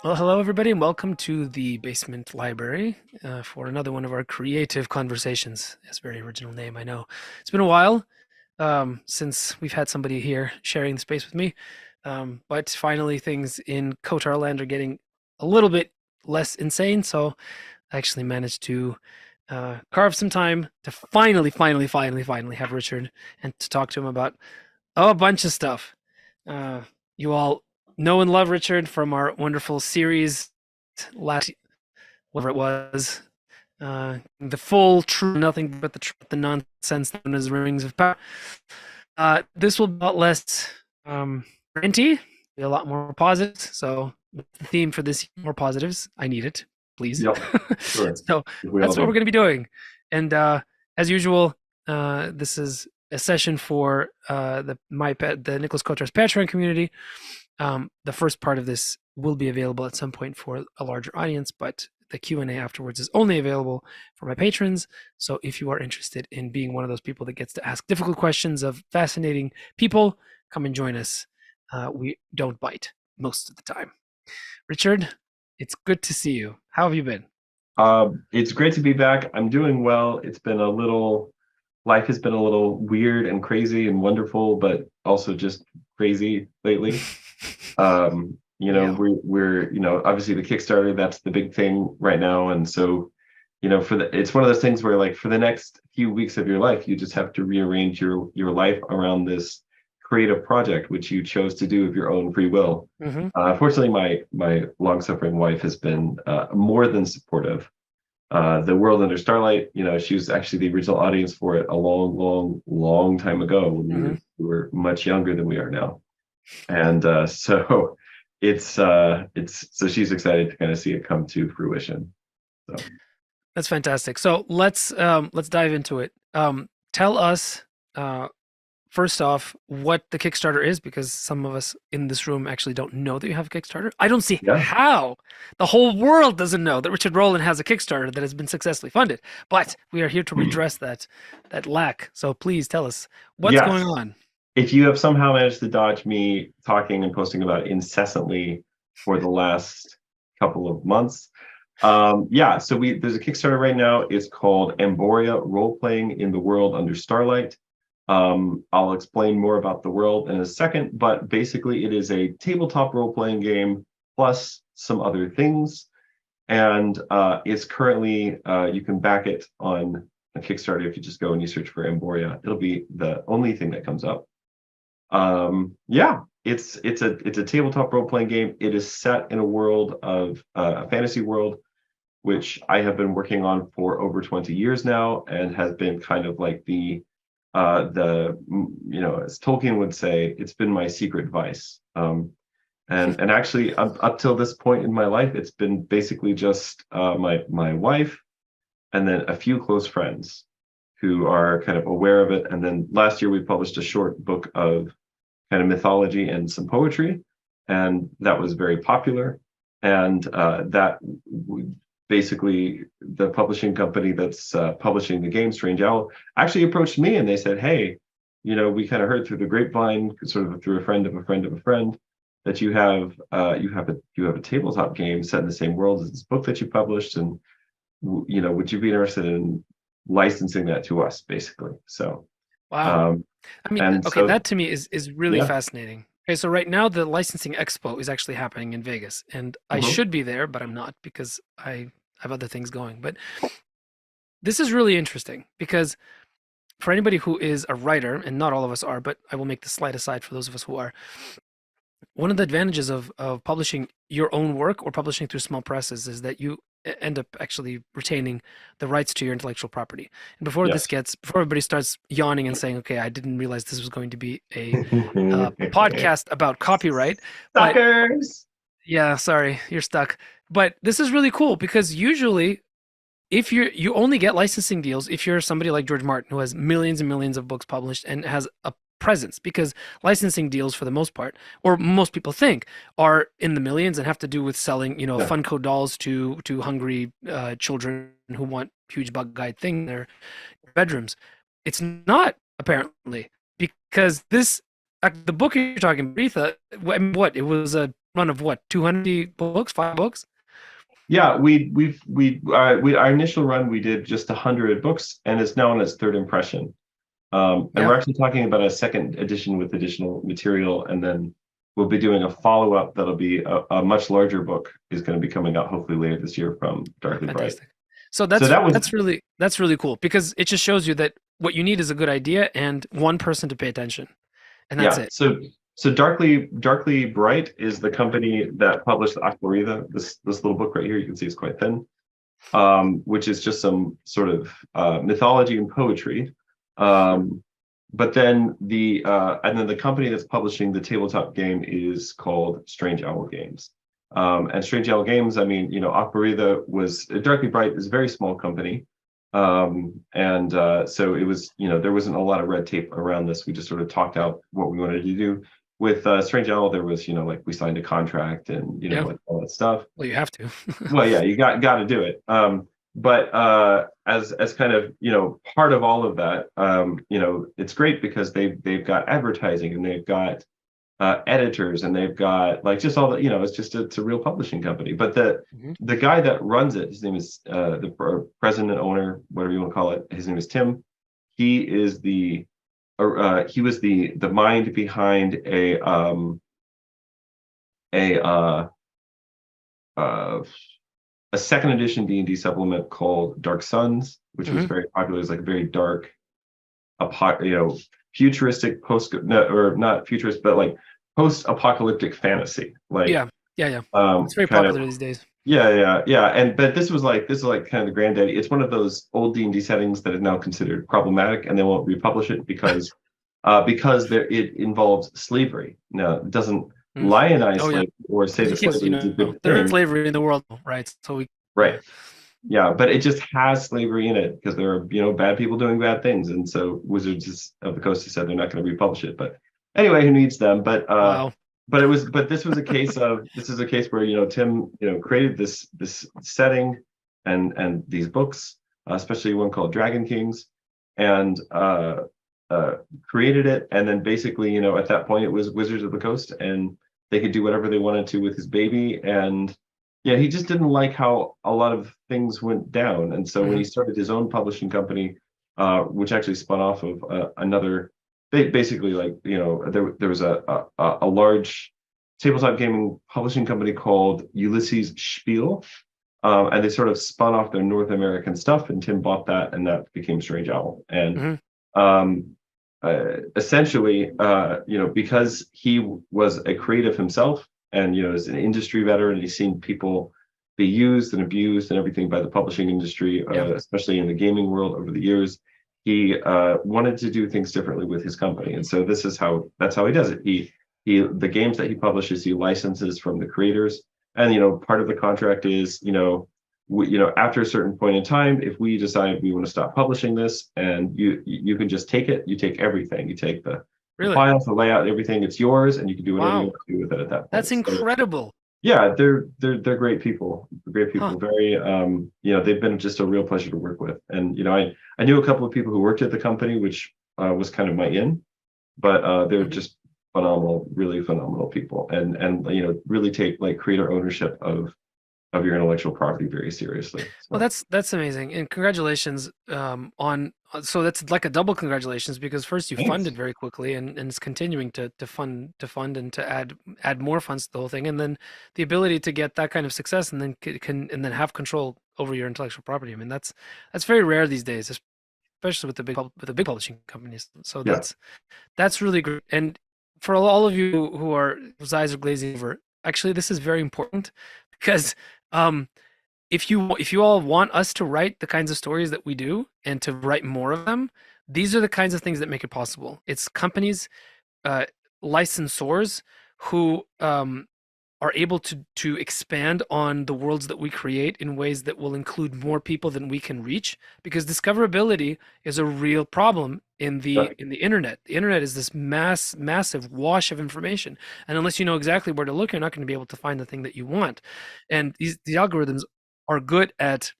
Well, hello everybody, and welcome to the Basement Library for another one of our creative conversations. That's a very original name, I know. It's been a while since we've had somebody here sharing the space with me, but finally things in Kotar land are getting a little bit less insane, so I actually managed to carve some time to finally have Richard and to talk to him about a bunch of stuff. You all know and love Richard from our wonderful series last, whatever it was, the full true nothing but the nonsense known as Rings of Power. This will be a lot less ranty, be a lot more positive. So the theme for this, more positives. I need it, please. Yep, sure. So We all that's what we're do. going to be doing. And as usual, this is a session for the Nicholas Kotar's Patreon community. The first part of this will be available at some point for a larger audience, but the Q&A afterwards is only available for my patrons. So if you are interested in being one of those people that gets to ask difficult questions of fascinating people, come and join us. We don't bite most of the time. Richard, it's good to see you. How have you been? It's great to be back. I'm doing well. Life has been a little weird and crazy and wonderful, but also just crazy lately. Yeah. Obviously the Kickstarter, that's the big thing right now. And so, it's one of those things where like for the next few weeks of your life, you just have to rearrange your life around this creative project, which you chose to do of your own free will. Mm-hmm. Fortunately, my long-suffering wife has been more than supportive. The World Under Starlight, she was actually the original audience for it a long, long, long time ago when Mm-hmm. we were much younger than we are now, and so it's so she's excited to kind of see it come to fruition. So That's fantastic. So let's dive into it. Tell us uh, first off what the Kickstarter is, because some of us in this room actually don't know that you have a Kickstarter. I don't see yeah, how the whole world doesn't know that Richard Rohlin has a Kickstarter that has been successfully funded. But we are here to redress that lack. So please tell us what's going yes. on. If you have somehow managed to dodge me talking and posting about it incessantly for the last couple of months, yeah, so there's a Kickstarter right now. It's called Amboria, Role-Playing in the World Under Starlight. I'll explain more about the world in a second, but basically it is a tabletop role-playing game plus some other things. And it's currently, you can back it on a Kickstarter if you just go and you search for Amboria. It'll be the only thing that comes up. Yeah, it's a tabletop role-playing game. It is set in a world of a fantasy world, which I have been working on for over 20 years now, and has been kind of like as Tolkien would say, it's been my secret vice. And actually, up till this point in my life, it's been basically just my wife and then a few close friends who are kind of aware of it. And then last year we published a short book of kind of mythology and some poetry, and that was very popular. And that basically the publishing company that's publishing the game, Strange Owl, actually approached me and they said, "Hey, we kind of heard through the grapevine, sort of through a friend of a friend of a friend, that you have a tabletop game set in the same world as this book that you published, and would you be interested in licensing that to us, basically?" So, Wow. um, I mean, and okay, so that to me is really yeah. fascinating. Okay, so right now the licensing expo is actually happening in Vegas, and I Mhm. should be there, but I'm not because I have other things going. But this is really interesting because for anybody who is a writer, and not all of us are, but I will make the slight aside for those of us who are, one of the advantages of publishing your own work or publishing through small presses is that you end up actually retaining the rights to your intellectual property. And Yes. before everybody starts yawning and saying, okay, I didn't realize this was going to be a podcast about copyright, but Suckers. yeah, sorry, you're stuck. But this is really cool because usually if you only get licensing deals if you're somebody like George Martin who has millions and millions of books published and has a presence, because licensing deals for the most part, or most people think, are in the millions and have to do with selling Yeah. Funko dolls to hungry children who want huge bug guide thing in their bedrooms. It's not, apparently, because the book you're talking about, Aretha, what it was a run of what, 200 books, 5 books? Yeah, we our initial run we did just 100 books, and it's now on its third impression. And Yeah, we're actually talking about a second edition with additional material, and then we'll be doing a follow-up that'll be a much larger book is going to be coming out hopefully later this year from oh, Darkly Bright. fantastic. So So that was that's really cool because it just shows you that what you need is a good idea and one person to pay attention, and that's yeah. it. So Darkly Bright is the company that published Aquarida, this little book right here. You can see it's quite thin, which is just some sort of mythology and poetry. But then the company that's publishing the tabletop game is called Strange Owl Games. And Strange Owl Games, I mean, Aquarida was Darkly Bright is a very small company. And so it was, there wasn't a lot of red tape around this. We just sort of talked out what we wanted to do. With Strange Owl, there was, like we signed a contract and, Yeah. like all that stuff. Well, you have to. Well, yeah, you got to do it. But as kind of part of all of that, it's great because they've got advertising and they've got editors and they've got like just all the it's a real publishing company. But Mhm. the guy that runs it, his name is the president, owner, whatever you want to call it. His name is Tim. He is he was the mind behind a uh, a second edition D&D supplement called Dark Suns, which was Mhm. very popular. It was like a very dark, futuristic or not futurist, but like post-apocalyptic fantasy. Like, Yeah, yeah, yeah. It's very kind of, popular these days. yeah. But this was like kind of the granddaddy. It's one of those old D&D settings that is now considered problematic, and they won't republish it because it involves slavery. Now, it doesn't Mm. lionize Oh yeah, slavery or say that because slavery is a good there is thing. slavery in the world, right? So we, Right. Yeah, but it just has slavery in it because there are, bad people doing bad things. And so Wizards of the Coast has said they're not going to republish it. But anyway, who needs them? wow. But this was a case where, Tim, created this setting and these books, especially one called Dragon Kings, and created it. And then basically, at that point it was Wizards of the Coast and they could do whatever they wanted to with his baby. And yeah, he just didn't like how a lot of things went down. And so when Mhm. he started his own publishing company, which actually spun off of another, basically like, there was a large tabletop gaming publishing company called Ulysses Spiel. And they sort of spun off their North American stuff, and Tim bought that, and that became Strange Owl. And Mhm. essentially, because he was a creative himself, and is an industry veteran, he's seen people be used and abused and everything by the publishing industry, Yeah. especially in the gaming world over the years. He wanted to do things differently with his company, and so that's how he does it. The games that he publishes, he licenses from the creators, and part of the contract is after a certain point in time, if we decide we want to stop publishing this, and you can just take it, you take everything, you take the Really? files, the layout, everything, it's yours, and you can do whatever you Wow. want to do with it at that That's point. So incredible. yeah, they're great people, great Huh. people. Very they've been just a real pleasure to work with. And I knew a couple of people who worked at the company, which was kind of my in, but they're Mhm. just phenomenal, really phenomenal people, and really take like creator ownership of your intellectual property very seriously. Well, So that's amazing, and congratulations so that's like a double congratulations because first you thanks. funded very quickly and it's continuing to fund and to add more funds to the whole thing, and then the ability to get that kind of success and then can and then have control over your intellectual property. I mean, that's very rare these days, especially with the big publishing companies. So Yeah. that's really great. And for all of you whose eyes are glazing over, actually, this is very important because um, if you all want us to write the kinds of stories that we do and to write more of them, these are the kinds of things that make it possible. It's companies, uh, licensors who are able to expand on the worlds that we create in ways that will include more people than we can reach, because discoverability is a real problem in Yeah. the internet. The internet is this massive wash of information, and unless you know exactly where to look, you're not going to be able to find the thing that you want. And these algorithms are good at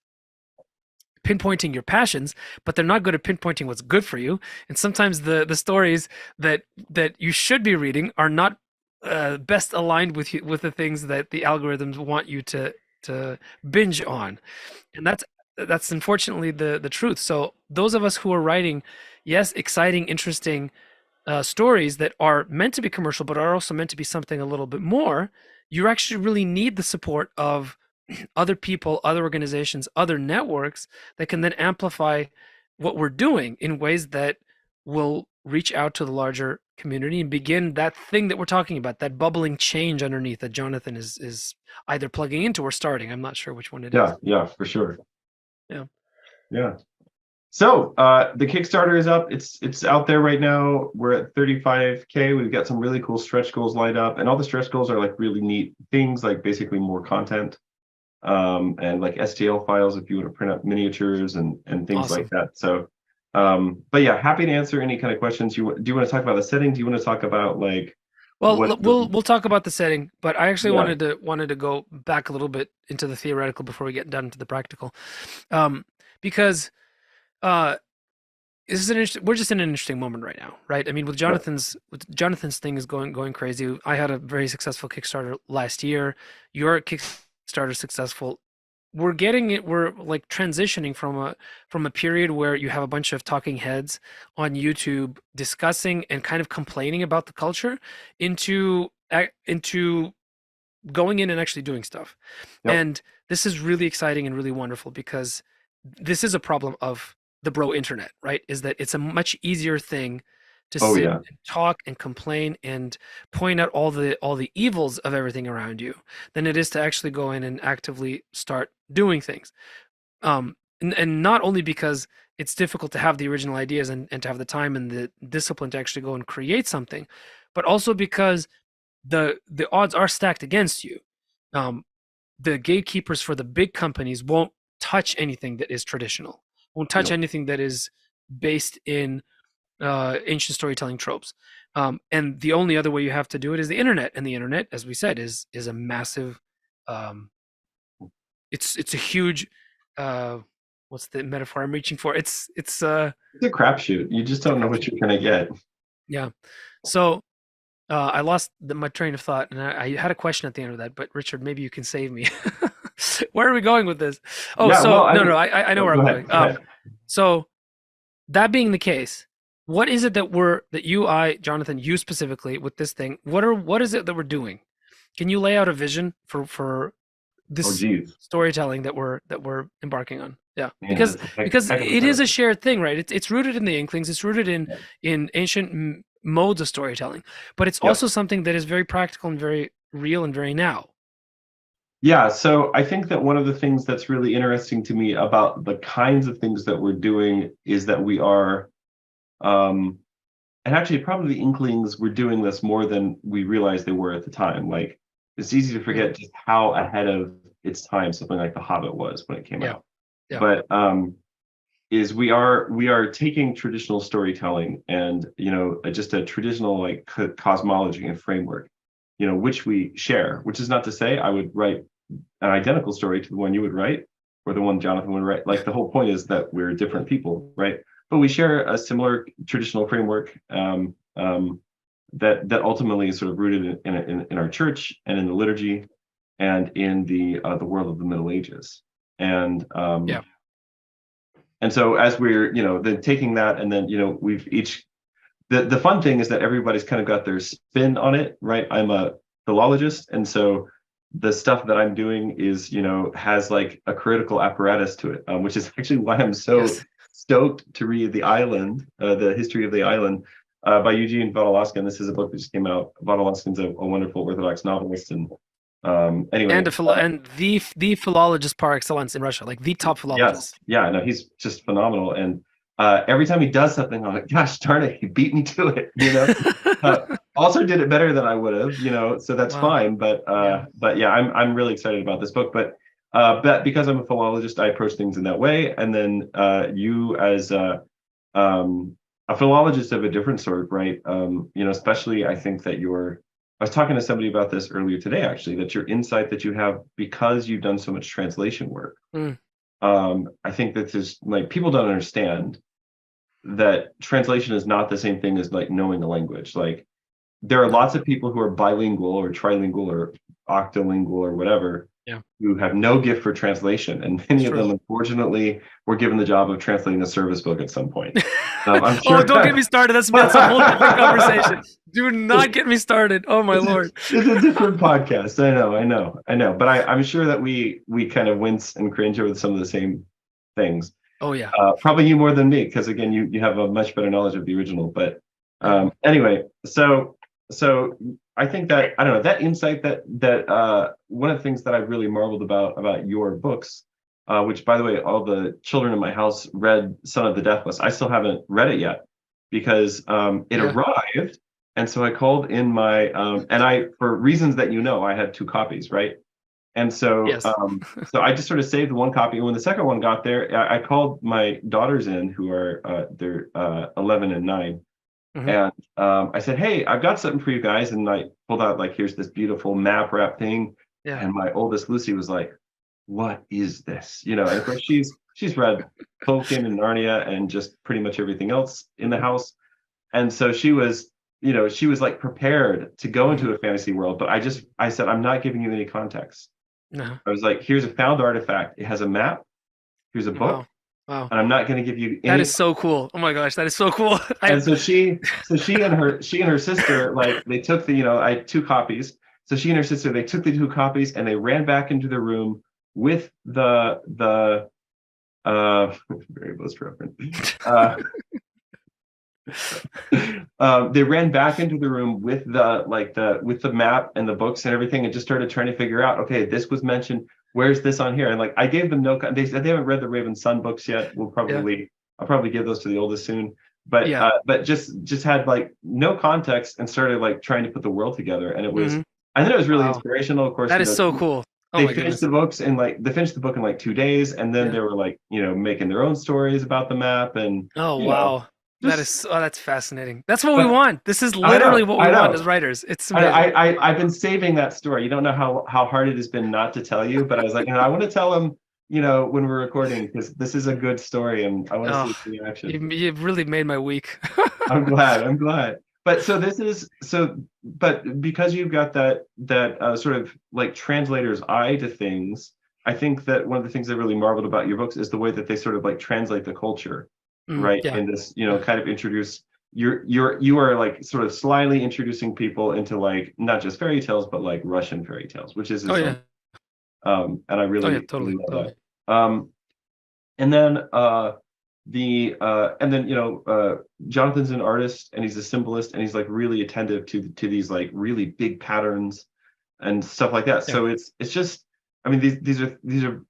pinpointing your passions, but they're not good at pinpointing what's good for you. And sometimes the stories that you should be reading are not best aligned with you, with the things that the algorithms want you to binge on, and that's unfortunately the truth. So those of us who are writing, yes, exciting, interesting stories that are meant to be commercial, but are also meant to be something a little bit more, you actually really need the support of other people, other organizations, other networks that can then amplify what we're doing in ways that will reach out to the larger community and begin that thing that we're talking about, that bubbling change underneath that Jonathan is either plugging into or starting. I'm not sure which one it is. Yeah, for sure. Yeah. Yeah. So the Kickstarter is up. It's out there right now. We're at 35K. We've got some really cool stretch goals lined up, and all the stretch goals are like really neat things, like basically more content, and like STL files if you want to print out miniatures and things like Awesome. that. So, but yeah, happy to answer any kind of questions. Do you want to talk about the setting? Do you want to talk about like Well, what? we'll talk about the setting, but I actually Yeah. wanted to go back a little bit into the theoretical before we get down into the practical, um, because uh, this is we're just in an interesting moment right now, right? I mean, Yeah. with Jonathan's thing is going crazy. I had a very successful Kickstarter last year. Your Kickstarter successful. We're getting it. We're like transitioning from a period where you have a bunch of talking heads on YouTube discussing and kind of complaining about the culture into going in and actually doing stuff. Yep. And this is really exciting and really wonderful because this is a problem of the bro internet, right? Is that it's a much easier thing to Oh sit yeah. and talk and complain and point out all the evils of everything around you than it is to actually go in and actively start doing things. And not only because it's difficult to have the original ideas and to have the time and the discipline to actually go and create something, but also because the odds are stacked against you. Um, the gatekeepers for the big companies won't touch anything that is traditional, won't touch Yep. anything that is based in ancient storytelling tropes. And the only other way you have to do it is the internet, and the internet, as we said, is a massive. Um, it's a huge. Uh, what's the metaphor I'm reaching for? It's a crapshoot. You just It's a don't know what crapshoot. you're gonna get. Yeah. So I lost my train of thought, and I had a question at the end of that. But Richard, maybe you can save me. Where are we going with this? Oh, Yeah. Well, so I no, no, mean, I know oh, where go I'm ahead. going. Go ahead. So that being the case, what is it that you, I, Jonathan, you specifically with this thing? What is it that we're doing? Can you lay out a vision for Oh, this geez. storytelling that we're embarking on? Yeah, Man, that's a because heck of a it is a question. shared thing, right? It's rooted in the Inklings. It's rooted Yeah. in ancient modes of storytelling, but it's Yep. also something that is very practical and very real and very now. Yeah, so I think that one of the things that's really interesting to me about the kinds of things that we're doing is that we are, and actually probably the Inklings were doing this more than we realized they were at the time. Like it's easy to Mm, forget just how ahead of its time something like The Hobbit was when it came yeah, out. yeah, But is we are taking traditional storytelling and just a traditional like cosmology and framework, which we share. Which is not to say I would write an identical story to the one you would write or the one Jonathan would write. Like the whole point is that we're different people, right? But we share a similar traditional framework, that ultimately is sort of rooted in our church and in the liturgy and in the world of the Middle Ages. And yeah, and so as we're then taking that and then we've each the fun thing is that everybody's kind of got their spin on it, right? I'm a philologist, and so the stuff that I'm doing is, has like a critical apparatus to it, which is actually why I'm so yes, stoked to read The Island, the history of the island, by Eugene Vodolazkin. This is a book that just came out. Vodolazkin's a wonderful Orthodox novelist, and and anyway, and the philologist par excellence in Russia, like the top yes, philologist. yeah, no, he's just phenomenal, and every time he does something, I'm like, gosh darn it, he beat me to it. Uh, also did it better than I would have, so that's Wow. fine. Yeah. But yeah, I'm really excited about this book. But because I'm a philologist, I approach things in that way. And then you as a philologist of a different sort, right? Especially I think that I was talking to somebody about this earlier today, actually, that your insight that you have because you've done so much translation work. Mm, I think that there's like people don't understand that translation is not the same thing as like knowing a language. Like there are No. lots of people who are bilingual or trilingual or octolingual or whatever Yeah. who have no gift for translation, and It's many of true. them, unfortunately, were given the job of translating a service book at some point. I'm Oh, sure. don't get me started. That's a whole different conversation. Do not get me started. Oh my lord. It's a different podcast. I know. But I'm sure that we kind of wince and cringe over some of the same things. Oh yeah. Probably you more than me, because again, you have a much better knowledge of the original. But Yeah. anyway, so I think that, I don't know, that insight, that one of the things that I really marveled about your books, which, by the way, all the children in my house read Son of the Deathless. I still haven't read it yet because it Yeah. arrived, and so I called in my and I, for reasons that I had two copies, right? And so Yes. so I just sort of saved one copy. And when the second one got there, I called my daughters in, who are they're 11 and 9. Mhm. And I said, hey, I've got something for you guys. And I pulled out, like, here's this beautiful map wrap thing. Yeah. And my oldest Lucy was like, what is this? And of course she's read Tolkien and Narnia and just pretty much everything else in the house. And so she was like prepared to go Mhm. into a fantasy world. But I said, I'm not giving you any context. No. I was like, here's a found artifact. It has a map. Here's a book. Wow. Wow. And I'm not going to give you That any. is so cool. Oh my gosh, that is so cool. And so she and her sister, like, they took I had two copies. So she and her sister, they took the two copies and they ran back into the room with the very close reference. They ran back into the room with the map and the books and everything, and just started trying to figure out, okay, this was mentioned, where's this on here? And, like, I gave them they said they haven't read the Raven Sun books yet. Yeah. I'll probably give those to the oldest soon, but Yeah. just had, like, no context and started, like, trying to put the world together. And Mhm. I think it was really Wow. inspirational. Of course, That is so cool. Oh they my finished goodness. the books they finished the book in like 2 days, and then Yeah. they were, like, making their own stories about the map, and Oh wow. just That's fascinating. That's what we but want. This is I literally know, what we I want know. as writers. It's amazing. I've been saving that story. You don't know how hard it has been not to tell you, but I was like, I want to tell them, when we're recording, because this is a good story and I want to see Oh, its reaction. you've really made my week. I'm glad. I'm glad. But so this is so, but because you've got that sort of, like, translator's eye to things, I think that one of the things I really marveled about your books is the way that they sort of, like, translate the culture, right? Yeah. And this, Yeah. kind of introduce you are, like, sort of slyly introducing people into, like, not just fairy tales, but, like, Russian fairy tales, which is Oh its yeah. own. And I Oh yeah. really, really Totally. love Totally. that. And then Jonathan's an artist, and he's a symbolist, and he's, like, really attentive to these, like, really big patterns and stuff like that. Yeah. So it's just, I mean,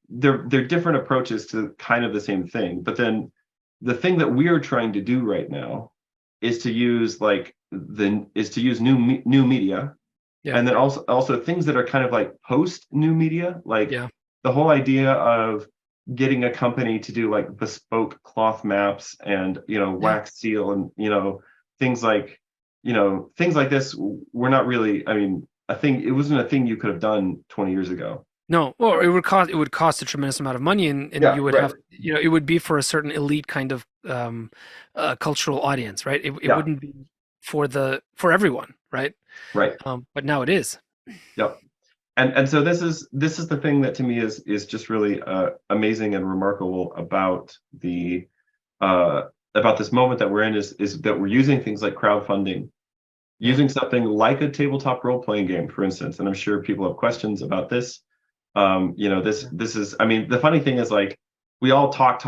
they're different approaches to kind of the same thing. But then the thing that we're trying to do right now is to use new media, Yeah. and then also things that are kind of like post new media, like Yeah. the whole idea of getting a company to do, like, bespoke cloth maps and wax seal, and things like this were not really, I mean, a thing. It wasn't a thing you could have done 20 years ago. No, or it would cost a tremendous amount of money, and Yeah, you would right. have, it would be for a certain elite kind of cultural audience, right? It Yeah, wouldn't be for everyone, right? right. But now it is. Yep. And so this is the thing that to me is just really amazing and remarkable about this moment that we're in, is that we're using things like crowdfunding, Yeah. using something like a tabletop role-playing game, for instance. And I'm sure people have questions about this. This is, I mean, the funny thing is, like, we all talk.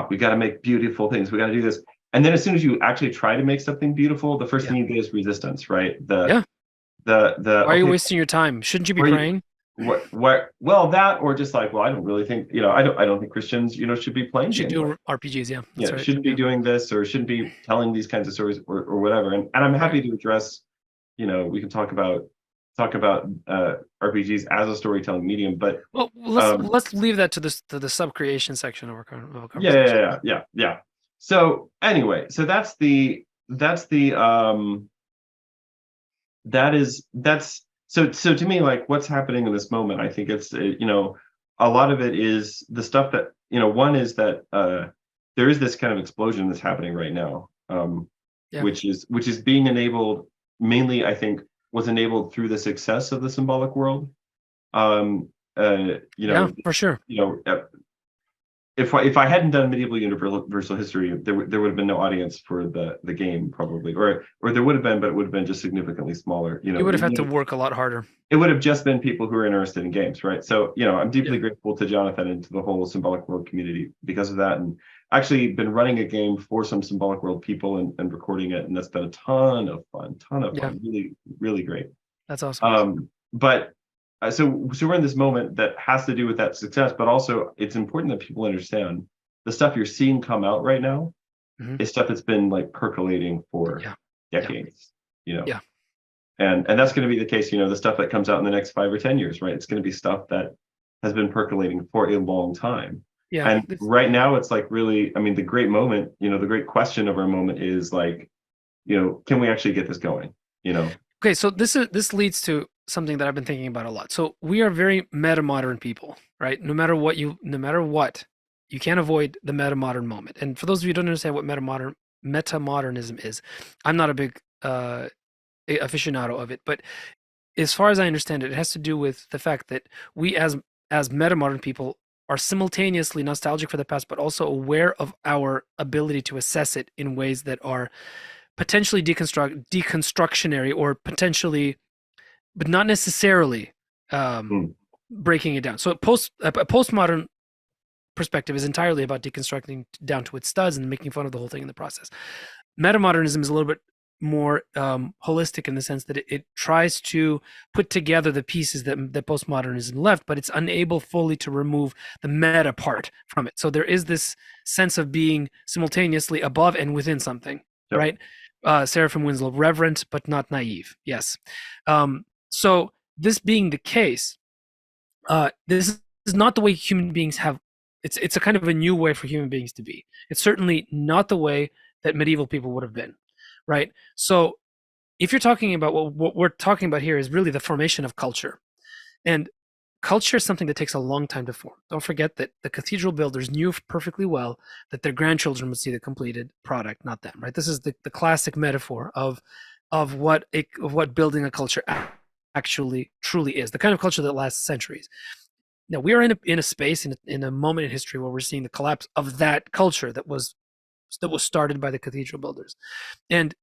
We got to make beautiful things. We got to do this. And then as soon as you actually try to make something beautiful, the first Yeah. thing you get is resistance, right? Yeah. The Why are you okay, wasting your time? Shouldn't you be where you, praying? well, that, or just like, well, I don't really think, I don't think Christians, should be playing Should games like, do RPGs. Yeah, that's right. shouldn't be doing this, or shouldn't be telling these kinds of stories, or whatever. And I'm happy to address, we can talk about RPGs as a storytelling medium, but Well, let's leave that to the sub creation section of our conversation. yeah. So anyway, so that's the so to me, like, what's happening in this moment, I think it's a lot of it is the stuff that, one is that there is this kind of explosion that's happening right now, Yeah. which is being enabled mainly, I think, was enabled through the success of the symbolic world. Yeah, for sure. If I hadn't done medieval universal history, there would have been no audience for the game probably, or there would have been, but it would have been just significantly smaller. You would have had to work a lot harder. It would have just been people who are interested in games, right? So I'm deeply Yeah. grateful to Jonathan and to the whole symbolic world community because of that, and actually been running a game for some symbolic world people and recording it, and that's been a ton of fun, Yeah. really, really great. That's awesome. But so we're in this moment that has to do with that success, but also it's important that people understand the stuff you're seeing come out right now is stuff that's been like percolating for decades, Yeah. And that's going to be the case, the stuff that comes out in the next 5 or 10 years, right? It's going to be stuff that has been percolating for a long time. Yeah. And right now it's like really, I mean, the great moment, the great question of our moment is like, can we actually get this going? Okay, so this leads to something that I've been thinking about a lot. So we are very meta-modern people, right? No matter what, you can't avoid the meta-modern moment. And for those of you who don't understand what metamodernism is, I'm not a big aficionado of it, but as far as I understand it, it has to do with the fact that we as meta-modern people are simultaneously nostalgic for the past, but also aware of our ability to assess it in ways that are potentially deconstructionary or potentially, but not necessarily breaking it down. So a postmodern perspective is entirely about deconstructing down to its studs and making fun of the whole thing in the process. Metamodernism is a little bit more holistic in the sense that it tries to put together the pieces that postmodernism left, but it's unable fully to remove the meta part from it. So there is this sense of being simultaneously above and within something, right? Seraphim Winslow, reverent but not naive. Yes. So this being the case, this is not the way human beings have. It's a kind of a new way for human beings to be. It's certainly not the way that medieval people would have been, right? So if you're talking about what we're talking about here is really the formation of culture, and culture is something that takes a long time to form. Don't forget that the cathedral builders knew perfectly well that their grandchildren would see the completed product, not them, right? This is the classic metaphor of what building a culture actually truly is, the kind of culture that lasts centuries. Now we are in a space, in a moment in history where we're seeing the collapse of that culture that was started by the cathedral builders. And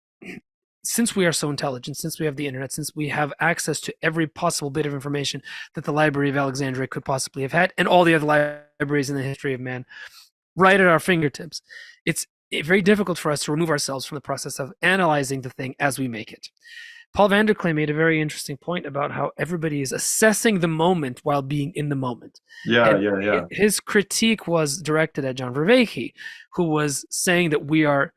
since we are so intelligent, since we have the internet, since we have access to every possible bit of information that the Library of Alexandria could possibly have had, and all the other libraries in the history of man right at our fingertips, it's very difficult for us to remove ourselves from the process of analyzing the thing as we make it. Paul van der Klee made a very interesting point about how everybody is assessing the moment while being in the moment. Yeah. His critique was directed at John Vervaeke, who was saying that we are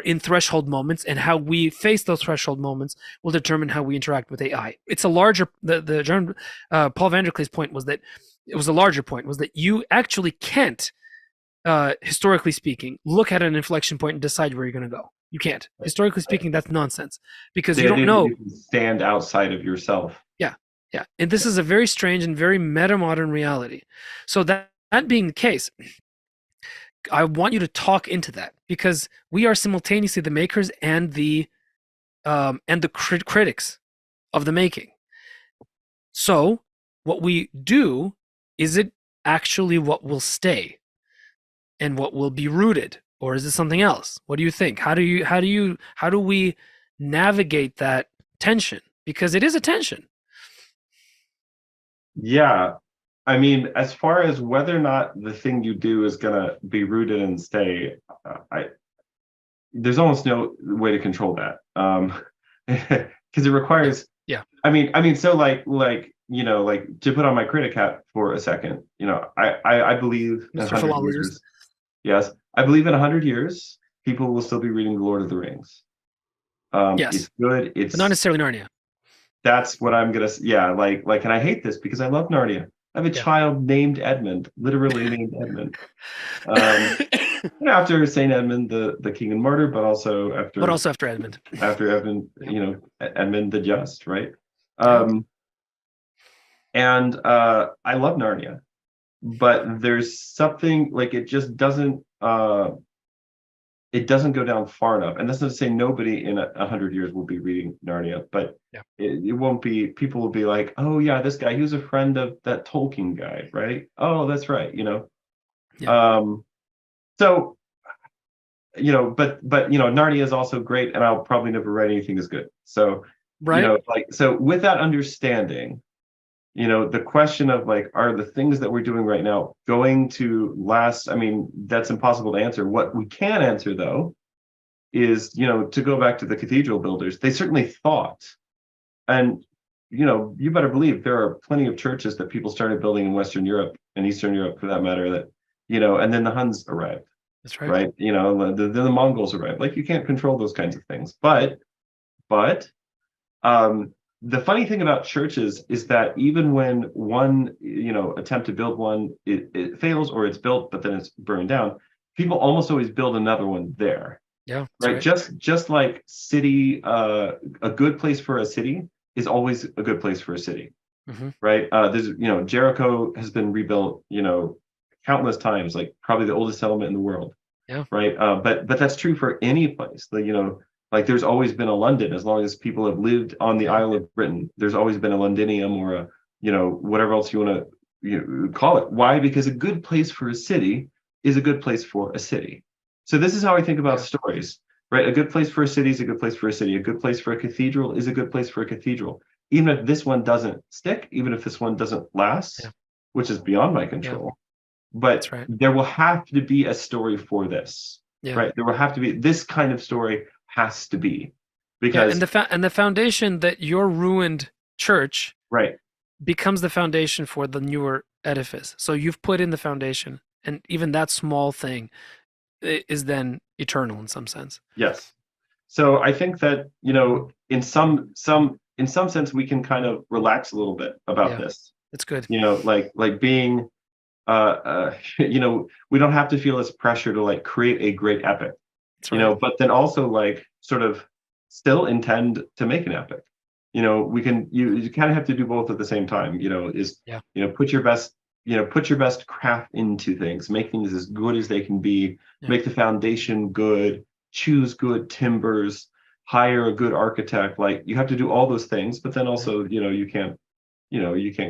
in threshold moments, and how we face those threshold moments will determine how we interact with AI. It's a larger, the John Paul van der Klee's point was that it was a larger point, was that you actually can't, historically speaking, look at an inflection point and decide where you're going to go. You can't. Historically speaking, that's nonsense, because you don't know. You can stand outside of yourself. Yeah. And this is a very strange and very meta-modern reality. So that being the case, I want you to talk into that, because we are simultaneously the makers and the critics of the making. So what we do, is it actually what will stay and what will be rooted, or is it something else? What do you think? How do we navigate that tension? Because it is a tension. Yeah. I mean, as far as whether or not the thing you do is gonna be rooted and stay, there's almost no way to control that, because it requires. Yeah. I mean, so like to put on my critic hat for a second, I believe in 100 years. Yes, I believe in 100 years, people will still be reading The Lord of the Rings. Yes, it's good. It's but not necessarily Narnia. That's what I'm gonna. Yeah, and I hate this because I love Narnia. I have a child named Edmund, literally named Edmund. After Saint Edmund, the king and martyr, but also after Edmund. After Edmund, Edmund the Just, right? And I love Narnia, but there's something like it just doesn't. it doesn't go down far enough. And that's not to say nobody in 100 years will be reading Narnia, but Yeah. it won't be, people will be like, oh yeah, this guy, he was a friend of that Tolkien guy, right? Oh, that's right, Yeah. So, but Narnia is also great, and I'll probably never write anything as good. So, Right. so with that understanding, the question of like, are the things that we're doing right now going to last? I mean, that's impossible to answer. What we can answer, though, is, to go back to the cathedral builders, they certainly thought, and, you better believe there are plenty of churches that people started building in Western Europe and Eastern Europe, for that matter, that, and then the Huns arrived, That's right. right? The Mongols arrived. Like, you can't control those kinds of things. But the funny thing about churches is that even when one, attempt to build one, it fails, or it's built but then it's burned down, people almost always build another one there, Yeah. That's right? right. Just like city, a good place for a city is always a good place for a city, Hmm. right? There's, Jericho has been rebuilt, countless times, like probably the oldest settlement in the world, Yeah. right? But that's true for any place. Like there's always been a London. As long as people have lived on the Yeah. Isle of Britain, there's always been a Londinium, or a, whatever else you want to call it. Why? Because a good place for a city is a good place for a city. So this is how I think about Yeah. stories, right? A good place for a city is a good place for a city. A good place for a cathedral is a good place for a cathedral. Even if this one doesn't stick, even if this one doesn't Yeah. last, which is beyond my Yeah. control, but That's right. there will have to be a story for this, Yeah. right? There will have to be, this kind of story has to be, Yeah. And because, the foundation that your ruined church right, becomes the foundation for the newer edifice. So you've put in the foundation, and even that small thing is then eternal in some sense. yes. So I think that, in some sense, we can kind of relax a little bit about Yeah. this, It's good. like being, we don't have to feel this pressure to like create a great epic, That's right. but then also like sort of still intend to make an epic. We can, you kind of have to do both at the same time, Yeah. put your best, put your best craft into things, make things as good as they can be, Yeah. make the foundation good, choose good timbers, hire a good architect. Like, you have to do all those things, but then also, you can't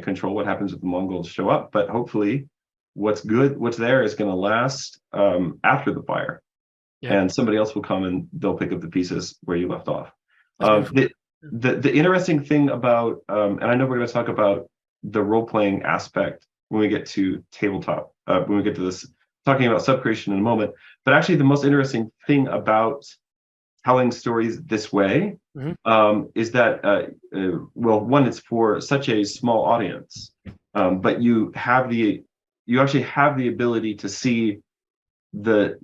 control what happens if the Mongols show up, but hopefully what's there is going to last after the fire, Yeah. and somebody else will come and they'll pick up the pieces where you left off. That's beautiful. The interesting thing about, and I know we're going to talk about the role-playing aspect when we get to tabletop, when we get to this, talking about subcreation in a moment, but actually the most interesting thing about telling stories this way, Mhm. is that, well, one, it's for such a small audience, but you actually have the ability to see the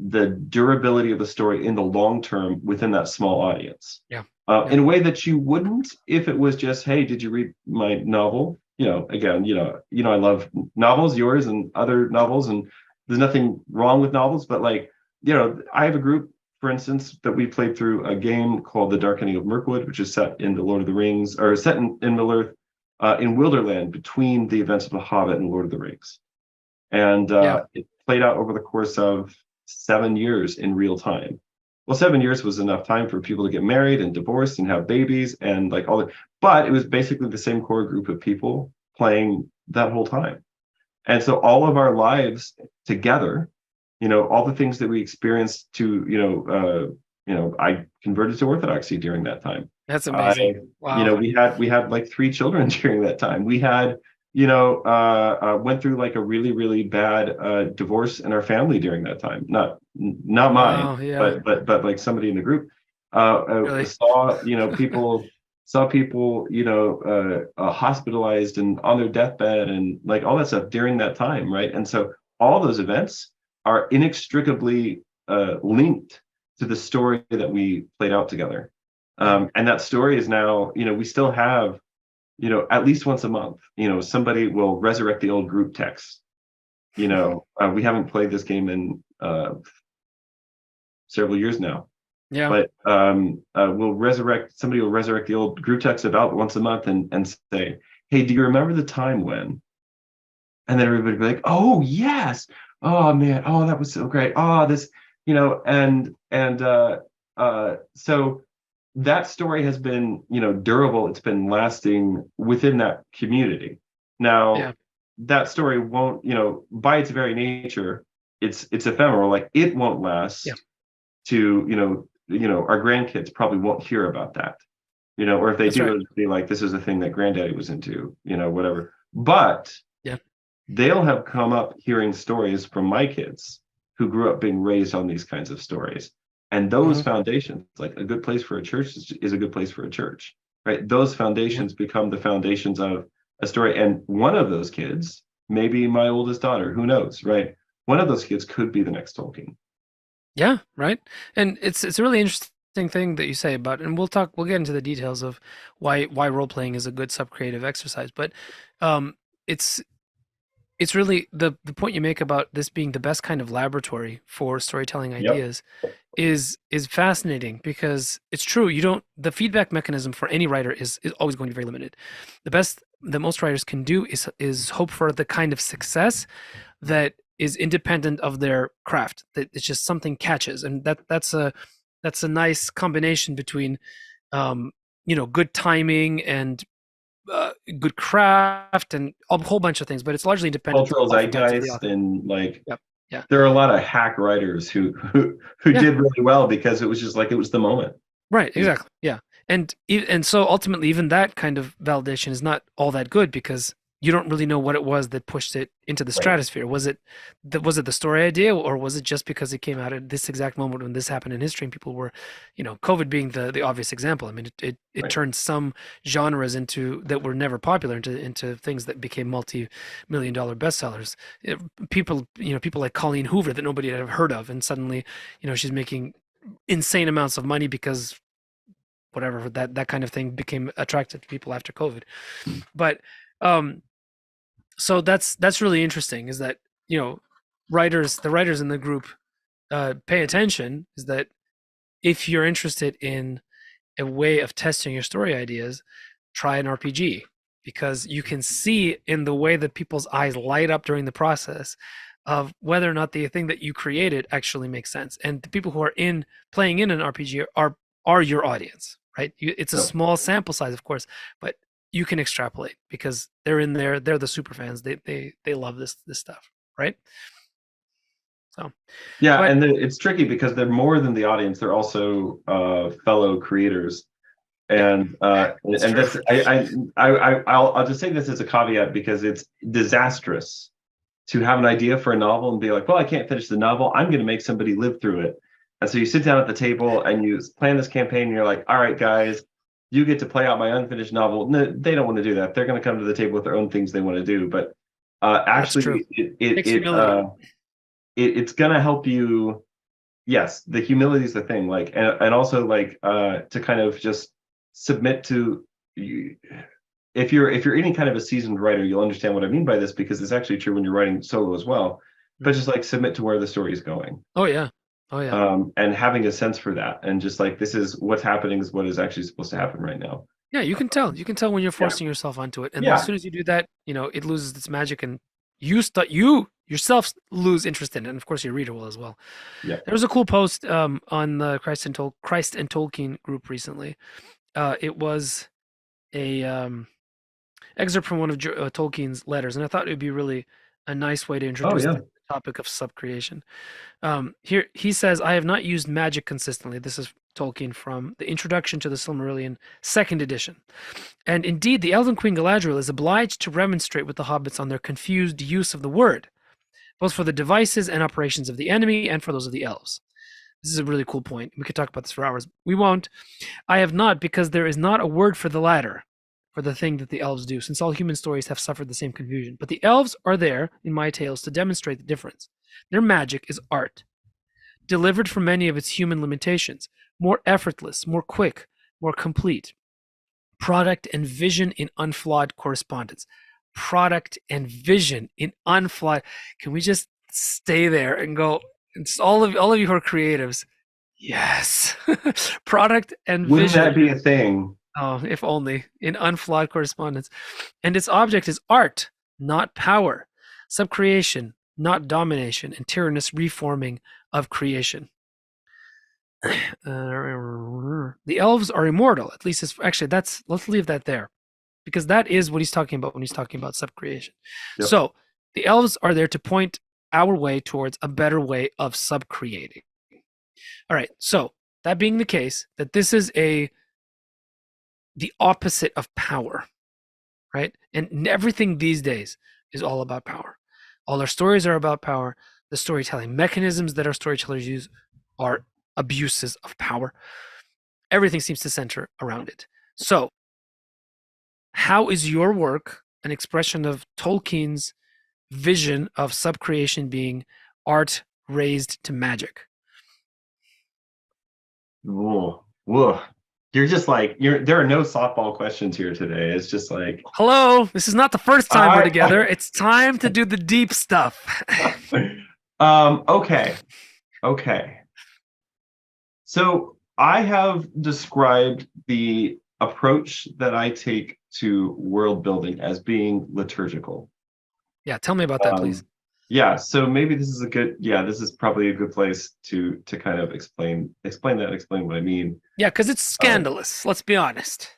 durability of the story in the long term within that small audience, Yeah. in a way that you wouldn't if it was just, hey, did you read my novel? Again, I love novels, yours and other novels, and there's nothing wrong with novels, but like, I have a group, for instance, that we played through a game called The Darkening of Mirkwood, which is set in the Lord of the Rings, or set in Middle-earth, in Wilderland, between the events of The Hobbit and Lord of the Rings. And Yeah. it played out over the course of 7 years in real time. Well, 7 years was enough time for people to get married and divorced and have babies and like all that. But it was basically the same core group of people playing that whole time. And so all of our lives together, all the things that we experienced I converted to Orthodoxy during that time. That's I, amazing. Wow. we had like 3 children during that time. We had, went through like a really, really bad divorce in our family during that time. Not mine, Wow. Yeah. but like somebody in the group. Really. Saw people, hospitalized and on their deathbed and like all that stuff during that time, right? And so all those events are inextricably linked to the story that we played out together. Yeah. And that story is now, we still have, at least once a month, somebody will resurrect the old group text. We haven't played this game in several years now, Yeah. but somebody will resurrect the old group text about once a month and say, hey, do you remember the time when? And then everybody will be like, oh, yes. Oh, man. Oh, that was so great. Oh, this, So that story has been, durable. It's been lasting within that community. Yeah. Now, that story won't, by its very nature, it's ephemeral. Like it won't Yeah. last to, our grandkids probably won't hear about that, or if they That's do, right. it'll be like, this is a thing that granddaddy was into, whatever. But Yeah. they'll have come up hearing stories from my kids who grew up being raised on these kinds of stories. And those Hmm. foundations, like a good place for a church is a good place for a church, right? Those Yeah. foundations become the foundations of a story. And one of those kids, maybe my oldest daughter, who knows, right? One of those kids could be the next Tolkien. Yeah. Right. And it's a really interesting thing that you say about, and we'll get into the details of why role playing is a good sub creative exercise. But um, it's it's really the point you make about this being the best kind of laboratory for storytelling Yep. ideas is fascinating because it's true. You don't the feedback mechanism for any writer is always going to be very limited. The best that most writers can do is hope for the kind of success that is independent of their craft. That it's just something catches, and that's a nice combination between good timing and good craft and a whole bunch of things. But it's largely independent, Cultural oftentimes, of the zeitgeist author. and like Yep. Yeah. there are a lot of hack writers who Yeah. did really well because it was just like it was the moment. Right, exactly. Yeah. And so ultimately even that kind of validation is not all that good because you don't really know what it was that pushed it into the Right. stratosphere. Was it the story idea, or was it just because it came out at this exact moment when this happened in history and people were, COVID being the obvious example. I mean, it Right. turned some genres into that were never popular into things that became multi-million dollar bestsellers. People like Colleen Hoover that nobody had ever heard of, and suddenly, she's making insane amounts of money because whatever that kind of thing became attractive to people after COVID. But um, so that's really interesting. Is that the writers in the group pay attention? Is that if you're interested in a way of testing your story ideas, try an RPG because you can see in the way that people's eyes light up during the process of whether or not the thing that you created actually makes sense. And the people who are in playing in an RPG are your audience, right? It's a No. small sample size, of course, but you can extrapolate because they're in there. They're the super fans. They love this stuff, right? So, Yeah, but and it's tricky because they're more than the audience. They're also fellow creators, yeah, and that's and true. that's I'll just say this as a caveat because it's disastrous to have an idea for a novel and be like, well, I can't finish the novel. I'm going to make somebody live through it. And so you sit down at the table and you plan this campaign and you're like, all right, guys, you get to play out my unfinished novel. No, they don't want to do that. They're going to come to the table with their own things they want to do. But That's true. actually, Takes humility. it's going to help you. Yes, the humility is the thing. Like, and also like to kind of just submit to you. If you're any kind of a seasoned writer, you'll understand what I mean by this because it's actually true when you're writing solo as well. But Mhm. just like submit to where the story is going, Oh yeah. Oh yeah. and having a sense for that, and just like this is what's happening is what is actually supposed to happen right now. Yeah, you can tell. You can tell when you're Yeah, forcing yourself onto it, and then as yeah, soon as you do that, it loses its magic, and you yourself lose interest in it, and of course your reader will as well. yeah. There was a cool post on the Christ and Tolkien group recently. It was a excerpt from one of Tolkien's letters, and I thought it would be really a nice way to Oh introduce yeah. the topic of subcreation. Here he says, I have not used magic consistently. This is Tolkien from the Introduction to the Silmarillion, second edition. And indeed, the Elven Queen Galadriel is obliged to remonstrate with the hobbits on their confused use of the word, both for the devices and operations of the enemy and for those of the elves. This is a really cool point. We could talk about this for hours. We won't. I have not, because there is not a word for the latter, for the thing that the elves do, since all human stories have suffered the same confusion. But the elves are there in my tales to demonstrate the difference. Their magic is art, delivered from many of its human limitations, more effortless, more quick, more complete. Product and vision in unflawed correspondence. Product and vision in unflawed. Can we just stay there and go? It's all of you who are creatives. Yes. Product and Wouldn't that vision. be a thing? Oh, if only in unflawed correspondence. And its object is art, not power. Subcreation, not domination, and tyrannous reforming of creation. The elves are immortal, at least actually let's leave that there, because that is what he's talking about when he's talking about subcreation. Yep. So the elves are there to point our way towards a better way of subcreating. All right, so that being the case, that this is the opposite of power, right? And everything these days is all about power. All our stories are about power. The storytelling mechanisms that our storytellers use are abuses of power. Everything seems to center around it. So, how is your work an expression of Tolkien's vision of subcreation being art raised to magic? Whoa, whoa. You're just like there are no softball questions here today. It's just like, Hello, this is not the first time we're together. It's time to do the deep stuff. Okay. So I have described the approach that I take to world building as being liturgical. Yeah, tell me about that, please. Yeah, so maybe this is probably a good place to kind of explain what I mean. Yeah, because it's scandalous. Let's be honest.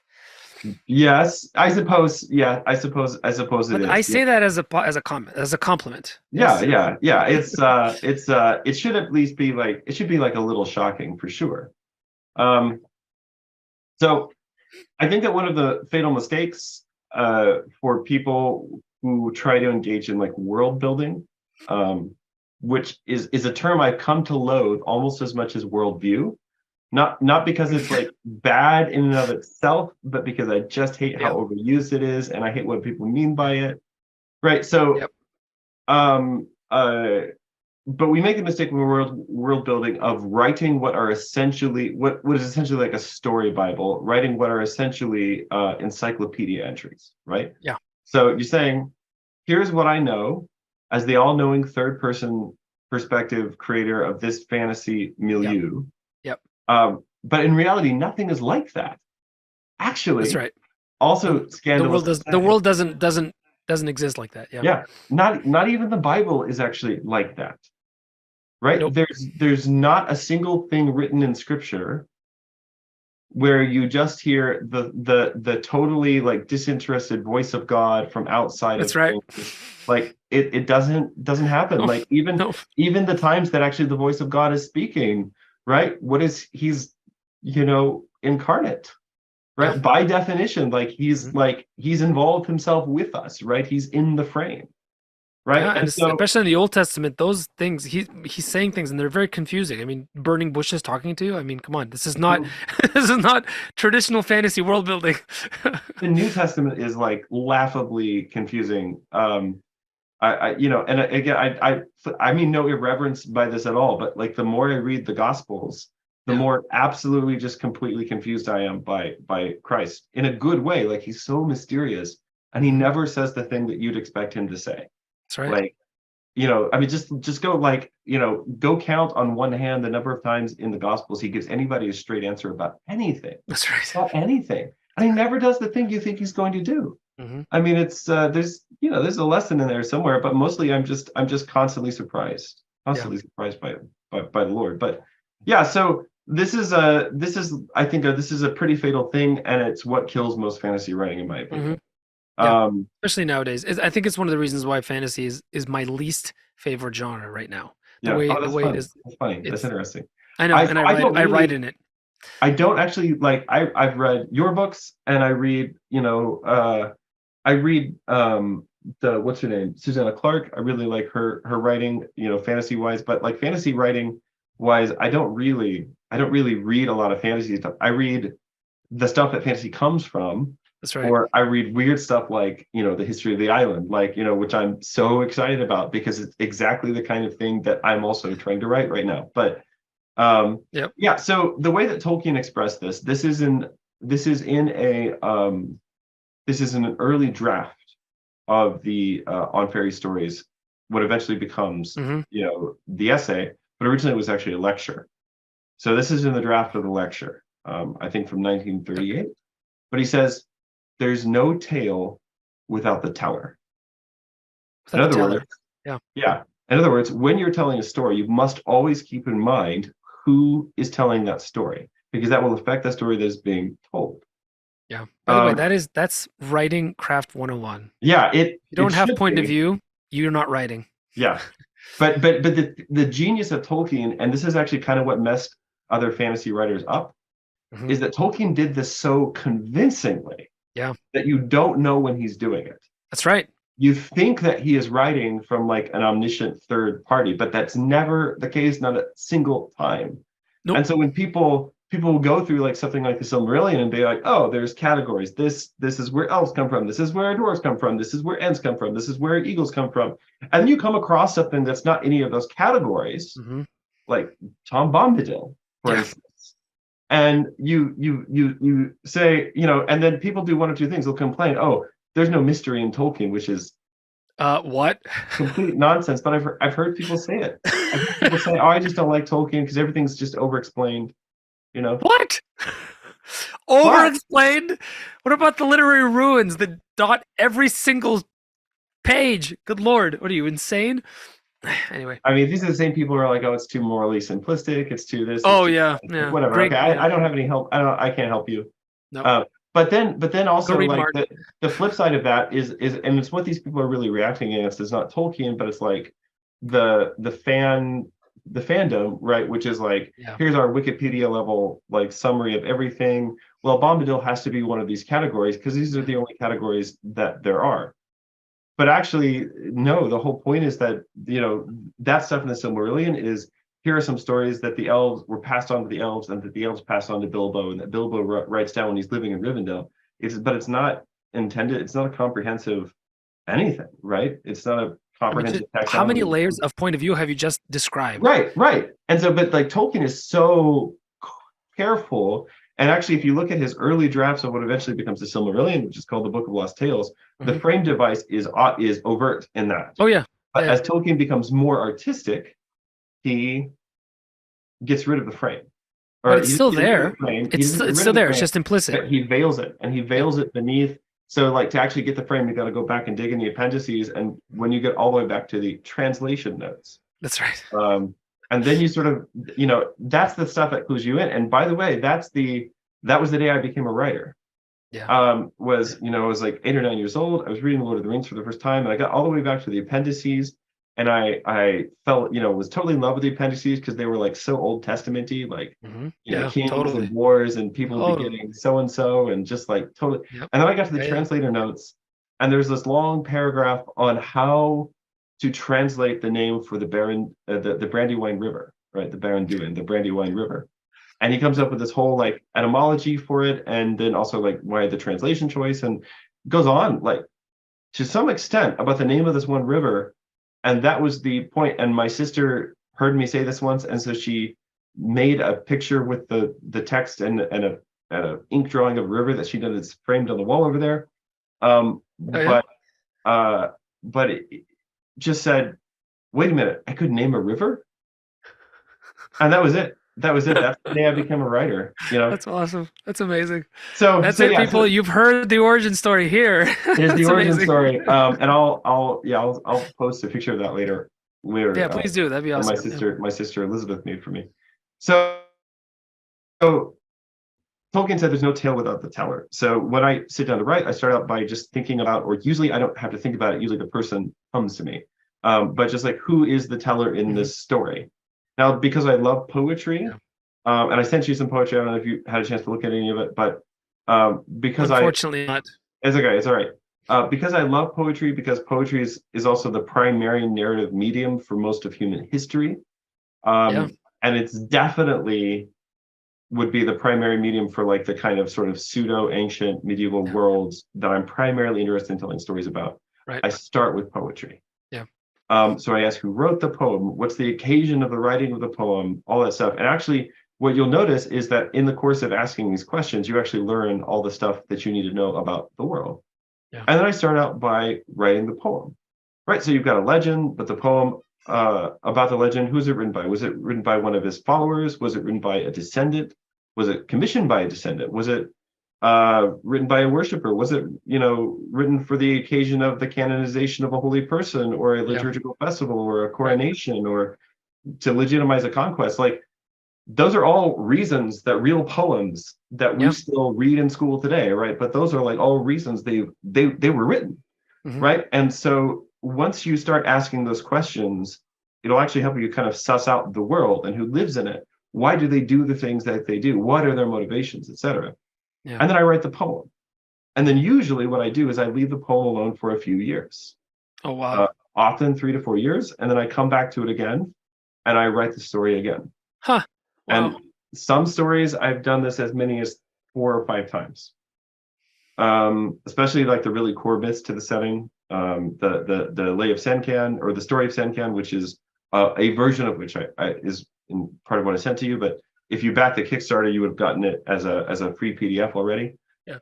Yes, I suppose it is. I say that as a compliment. Yeah. It should at least be like a little shocking for sure. So I think that one of the fatal mistakes for people who try to engage in like world building, which is a term I've come to loathe almost as much as worldview. Not because it's like bad in and of itself, but because I just hate how overused it is, and I hate what people mean by it. Right. So, but we make the mistake when we're world building of writing what is essentially like a story Bible, writing what are essentially encyclopedia entries, right? Yeah. So you're saying, here's what I know as the all-knowing third-person perspective creator of this fantasy milieu. Yep. But in reality, nothing is like that. Actually, that's right. Also, scandalous. The world doesn't exist like that. Yeah. Yeah. Not even the Bible is actually like that. Right? Nope. There's not a single thing written in Scripture where you just hear the totally like disinterested voice of God from outside. That's right. Things. Like it doesn't happen. No, like even the times that actually the voice of God is speaking, right? He's incarnate, right? By definition, like he's involved himself with us, right? He's in the frame. Right. Yeah, and so, especially in the Old Testament, those things he's saying things and they're very confusing. I mean, burning bushes talking to you. I mean, come on, this is not traditional fantasy world building. The New Testament is like laughably confusing. And again, I mean no irreverence by this at all, but like the more I read the Gospels, the more absolutely just completely confused I am by Christ in a good way. Like he's so mysterious, and he never says the thing that you'd expect him to say. That's right. Like, I mean, just go go count on one hand the number of times in the Gospels he gives anybody a straight answer about anything. That's right. About anything. And he never does the thing you think he's going to do. Mm-hmm. I mean, it's there's a lesson in there somewhere, but mostly I'm just constantly surprised by the Lord. But yeah, so this is a pretty fatal thing, and it's what kills most fantasy writing, in my opinion. Mm-hmm. Yeah, especially nowadays. I think it's one of the reasons why fantasy is my least favorite genre right now. The way it is. That's funny. That's interesting. I know, and I write in it. I don't actually like. I've read your books, and I read the what's her name, Susanna Clark. I really like her writing, fantasy wise. But like fantasy writing wise, I don't really read a lot of fantasy stuff. I read the stuff that fantasy comes from. That's right. Or I read weird stuff like, the history of the island, like, which I'm so excited about because it's exactly the kind of thing that I'm also trying to write right now. But yeah, so the way that Tolkien expressed this is an early draft of the On Fairy Stories, what eventually becomes, the essay, but originally it was actually a lecture. So this is in the draft of the lecture, I think from 1938. But he says, there's no tale without the teller. In other words, In other words, when you're telling a story, you must always keep in mind who is telling that story, because that will affect the story that is being told. Yeah. By the way, that's writing craft 101. Yeah, You it don't have should point of be. view, you're not writing. Yeah. But the genius of Tolkien, and this is actually kind of what messed other fantasy writers up, Hmm. is that Tolkien did this so convincingly Yeah, that you don't know when he's doing it. that's right. You think that he is writing from like an omniscient third party, but that's never the case, not a single time. Nope. And so when people will go through like something like the Silmarillion and be like, oh, there's categories. This is where elves come from. This is where dwarves come from. This is where ents come from. This is where eagles come from. And then you come across something that's not any of those categories, Hmm. like Tom Bombadil, for Yeah. instance. And you say, and then people do one or two things. They'll complain, oh, there's no mystery in Tolkien, which is What? complete nonsense. But I've heard people say it. I've heard people say, oh, I just don't like Tolkien because everything's just overexplained. What? But Over-explained? What about the literary ruins that dot every single page? Good Lord. What are you, insane? Anyway. I mean, these are the same people who are like, oh, it's too morally simplistic. It's too this. It's Oh, too yeah. that. Yeah. Whatever. Great. Okay, Yeah. I don't have any help. I can't help you. No. But then Go also read like Martin. the flip side of that is and it's what these people are really reacting against is not Tolkien, but it's like the fandom, right? Which is like, Yeah. here's our Wikipedia level like summary of everything. Well, Bombadil has to be one of these categories because these are the only categories that there are. But actually, no, the whole point is that, that stuff in the Silmarillion is, here are some stories that the elves were passed on to the elves and that the elves passed on to Bilbo and that Bilbo writes down when he's living in Rivendell. But it's not intended, it's not a comprehensive anything, right? It's not a I mean, comprehensive how many taxonomy. layers of point of view have you just described? Right. And so, but like Tolkien is so careful. And actually, if you look at his early drafts of what eventually becomes the Silmarillion, which is called the Book of Lost Tales, the Hmm. frame device is overt in that. Oh, yeah. But Yeah. as Tolkien becomes more artistic, he gets rid of the frame. But Or it's he still doesn't get rid of there. the frame. He It's doesn't get it's rid still of the there. It's frame, just implicit. but he veils it. And he Yeah. veils it beneath. So like to actually get the frame, you got to go back and dig in the appendices. And when you get all the way back to the translation notes, That's right. and then you sort of, that's the stuff that clues you in. And by the way, that was the day I became a writer. Yeah. I was like 8 or 9 years old. I was reading Lord of the Rings for the first time, and I got all the way back to the appendices, and I felt, was totally in love with the appendices because they were like so Old Testamenty, like, Hmm. Yeah. kings and Totally. wars and people Totally. beginning so and so, and just like totally. Yep. And then I got to the Yeah. Yeah. translator notes, and there's this long paragraph on how to translate the name for the the Brandywine River, right? The Baranduin, the Brandywine River. And he comes up with this whole like etymology for it, and then also like why the translation choice, and goes on like to some extent about the name of this one river. And that was the point. And my sister heard me say this once, and so she made a picture with the text and a ink drawing of a river that she did. It's framed on the wall over there. Oh, yeah. But it just said, wait a minute, I could name a river, and that was it. That's the day I became a writer. That's awesome. That's amazing. So That's so it, yeah. people. So You've heard the origin story here. here's the That's origin amazing. story. And I'll post a picture of that later. Yeah, please do. That'd be And my awesome. Yeah. sister Elizabeth made for me. So Tolkien said there's no tale without the teller. So when I sit down to write, I start out by just thinking about, or usually I don't have to think about it. Usually the person comes to me, but just like, who is the teller in Mhm. this story? Now, because I love poetry, Yeah. and I sent you some poetry. I don't know if you had a chance to look at any of it, but because Unfortunately, not. it's okay, it's all right. Because I love poetry, because poetry is also the primary narrative medium for most of human history, Yeah. and it's definitely would be the primary medium for like the kind of sort of pseudo ancient medieval Yeah. worlds that I'm primarily interested in telling stories about. Right. I start with poetry. Yeah. So I ask who wrote the poem, what's the occasion of the writing of the poem, all that stuff. And actually, what you'll notice is that in the course of asking these questions, you actually learn all the stuff that you need to know about the world. Yeah. And then I start out by writing the poem, right? So you've got a legend, but the poem about the legend, who's it written by? Was it written by one of his followers? Was it written by a descendant? Was it commissioned by a descendant? Was it written by a worshiper? Was it, written for the occasion of the canonization of a holy person, or a Yeah. liturgical festival, or a Right. coronation, or to legitimize a conquest? Like, those are all reasons that real poems that we Yeah. still read in school today, right? But those are like all reasons they were written, Hmm. right? And so once you start asking those questions, it'll actually help you kind of suss out the world and who lives in it. Why do they do the things that they do? What are their motivations, etc.? Yeah. And then I write the poem. And then usually what I do is I leave the poem alone for a few years, Oh, wow. uh, often 3 to 4 years, and then I come back to it again and I write the story again. Huh. And Wow. some stories I've done this as many as 4 or 5 times, especially like the really core bits to the setting, the Lay of Senkan, or the Story of Senkan, which is a version of which is in part of what I sent to you. But if you back the Kickstarter, you would have gotten it as a free PDF already. Yeah.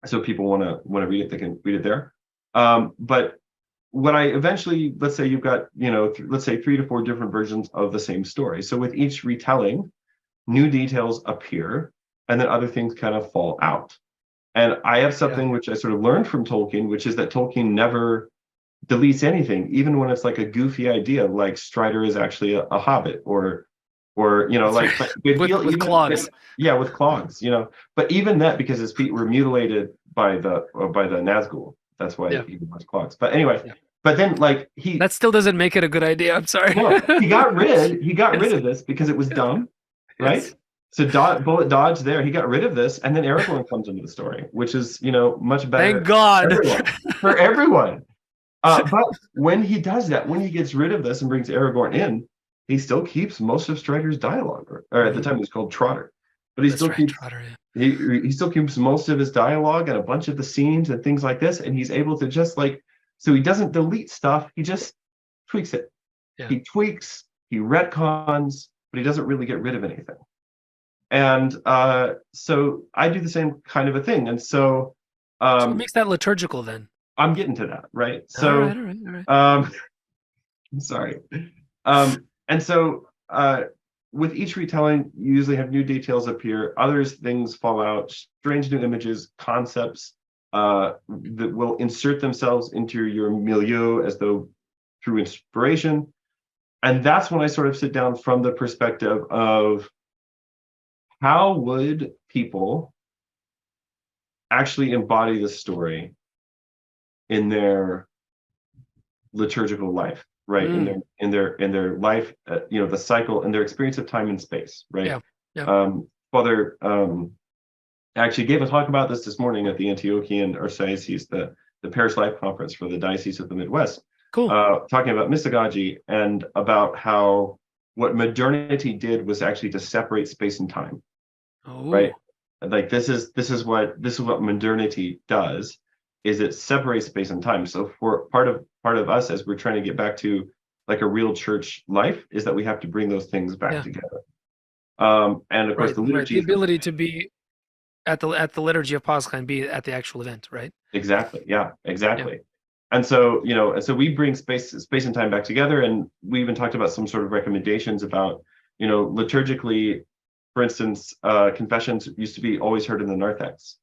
So people want to read it, they can read it there. But when I eventually, let's say you've got, let's say 3 to 4 different versions of the same story. So with each retelling, new details appear, and then other things kind of fall out. And I have Yeah. something which I sort of learned from Tolkien, which is that Tolkien never deletes anything, even when it's like a goofy idea, like Strider is actually a hobbit, or That's like, right. but With clogs. yeah, with clogs, but even that, because his feet were mutilated by the Nazgul, that's why Yeah. he wears clogs. But anyway, Yeah. but then like That still doesn't make it a good idea. I'm sorry. no, he got rid Yes. of this because it was dumb, right? Yes. So bullet dodge there. He got rid of this, and then Aragorn comes into the story, which is much Thank better God. for everyone. But when he does that, when he gets rid of this and brings Aragorn in, he still keeps most of Strider's dialogue, or at the time he was called Trotter, but he That's still right, keeps Trotter. Yeah. he still keeps most of his dialogue and a bunch of the scenes and things like this, and he's able to just so he doesn't delete stuff, he just tweaks it. Yeah. He tweaks, he retcons, but he doesn't really get rid of anything. And so I do the same kind of a thing. And so So what makes that liturgical then? I'm getting to that, right? All right. So All right. All right. I'm sorry. And so with each retelling, you usually have new details appear, others things fall out, strange new images, concepts that will insert themselves into your milieu as though through inspiration. And that's when I sort of sit down from the perspective of how would people actually embody the story in their liturgical life, right? In their life, the cycle and their experience of time and space, right? Yeah. Yeah. Father actually gave a talk about this morning at the Antiochian Archdiocese, the Parish Life Conference for the Diocese of the Midwest. Cool. Talking about mystagogy and about how what modernity did was actually to separate space and time. Oh. Right? Like this is what modernity does, is it separates space and time. So for part of us, as we're trying to get back to like a real church life, is that we have to bring those things back together. And of course the liturgy, the ability to be at the liturgy of Pascha and be at the actual event, right? Exactly. Yeah, exactly. Yeah. And so, we bring space and time back together. And we even talked about some sort of recommendations about, liturgically, for instance, confessions used to be always heard in the narthex.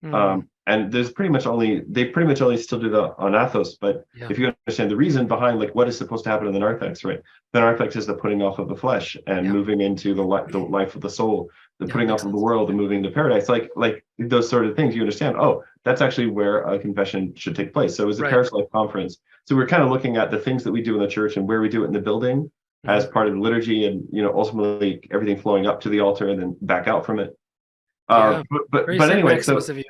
And there's they pretty much only still do the anathos, but if you understand the reason behind like what is supposed to happen in the narthex, right? The narthex is the putting off of the flesh and moving into the life of the soul, the putting off of the world and moving to paradise, like those sort of things. You understand, oh, that's actually where a confession should take place. So it was a Parish Life Conference. So we're kind of looking at the things that we do in the church and where we do it in the building as part of the liturgy, and ultimately everything flowing up to the altar and then back out from it. But anyway, Maximus of you.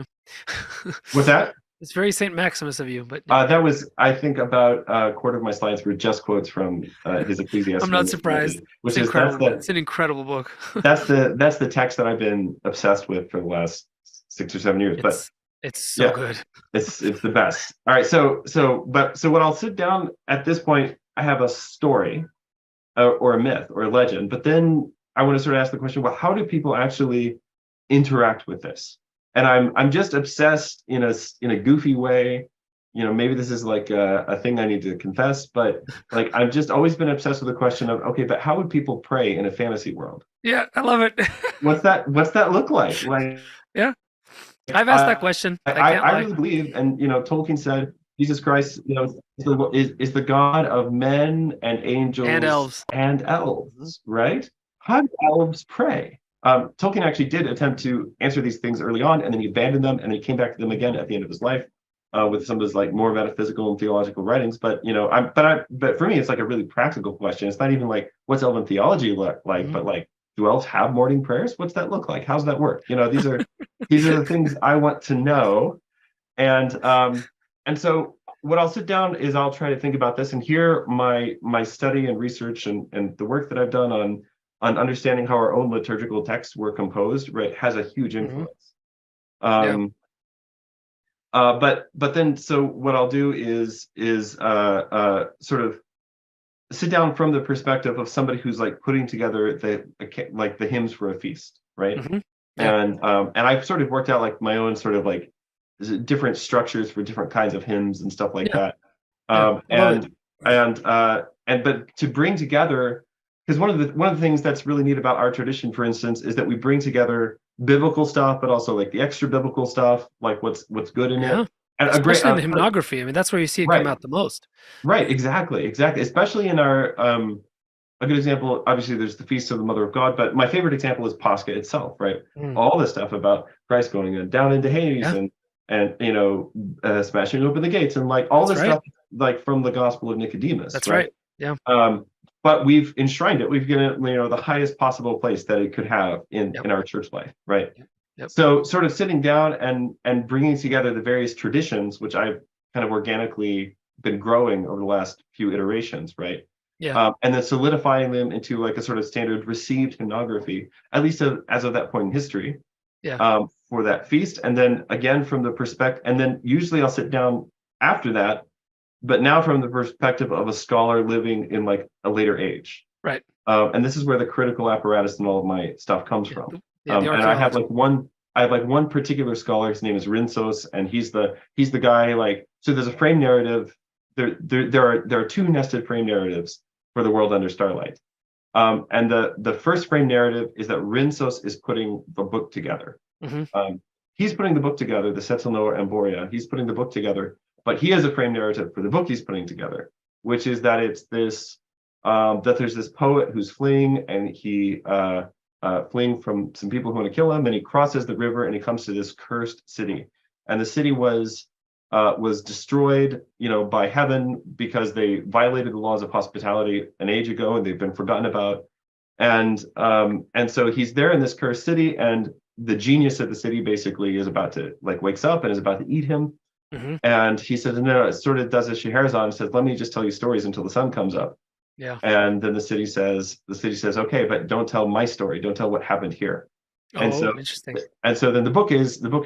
What's that? It's very Saint Maximus of you, but that was, I think, about a quarter of my slides were just quotes from his Ecclesiastes. I'm not surprised. Which it's incredible. It's an incredible book. that's the text that I've been obsessed with for the last 6 or 7 years. It's so good. It's the best. All right, so when I'll sit down at this point, I have a story, or a myth or a legend, but then I want to sort of ask the question: well, how do people actually interact with this? And I'm just obsessed in a goofy way. Maybe this is like a thing I need to confess, but like I've just always been obsessed with the question of, okay, but how would people pray in a fantasy world? Yeah, I love it. What's that look like? Like Yeah. I've asked that question. I can't I lie. really believe, and Tolkien said Jesus Christ, is the God of men and And angels elves. and Mhm. elves, right? How do elves pray? Tolkien actually did attempt to answer these things early on, and then he abandoned them, and then he came back to them again at the end of his life with some of his like more metaphysical and theological writings. But but for me, it's like a really practical question. It's not even like what's elven theology look like, Mhm. but like, do elves have morning prayers? What's that look like? How's that work? These are the things I want to know. And so what I'll sit down is I'll try to think about this, and here my study and research and the work that I've done on understanding how our own liturgical texts were composed, right, has a huge Mhm. influence. Yeah. But then so what I'll do is sort of sit down from the perspective of somebody who's like putting together the hymns for a feast, right? Mhm. Yeah. And I've sort of worked out like my own sort of like different structures for different kinds of hymns and stuff like Yeah. that. Yeah. Um, I love it. and but to bring together, because one of the things that's really neat about our tradition, for instance, is that we bring together biblical stuff, but also like the extra biblical stuff, like what's good in Yeah. it. And a great Especially in the hymnography. I mean, that's where you see it come right, out the most. right, exactly, especially in our a good example, obviously, there's the Feast of the Mother of God, but my favorite example is Pascha itself, right? Mm. All the stuff about Christ going down into Hades Yeah. and smashing open the gates and like all That's this right. stuff like from the Gospel of Nicodemus, That's right? right. Yeah. But we've enshrined it. We've given it the highest possible place that it could have Yep. in our church life, right? Yep. Yep. So sort of sitting down and bringing together the various traditions, which I've kind of organically been growing over the last few iterations, right? Yeah. And then solidifying them into like a sort of standard received hymnography, at least as of that point in history, Yeah. for that feast. And then again from the perspective, and then usually I'll sit down after that, but now from the perspective of a scholar living in like a later age. Right. And this is where the critical apparatus and all of my stuff comes Yeah. from. The And archaeology. I have like one particular scholar. His name is Rinsos, and he's the guy. Like, so there's a frame narrative. There are two nested frame narratives for the world under Starlight. And the first frame narrative is that Rinsos is putting the book together. Hmm. He's putting the book together, the Setzelnoer Amboria. He's putting the book together, but he has a frame narrative for the book he's putting together, which is that it's this that there's this poet who's fleeing, and he fleeing from some people who want to kill him, and he crosses the river and he comes to this cursed city, and the city was destroyed, by heaven because they violated the laws of hospitality an age ago, and they've been forgotten about. And so he's there in this cursed city, and the genius of the city basically is about to like wakes up and is about to eat him. Hmm. And he says, no, it sort of does as Scheherazade and says, let me just tell you stories until the sun comes up. Yeah. And then the city says, okay, but don't tell my story. Don't tell what happened here. And so Oh, interesting. then the book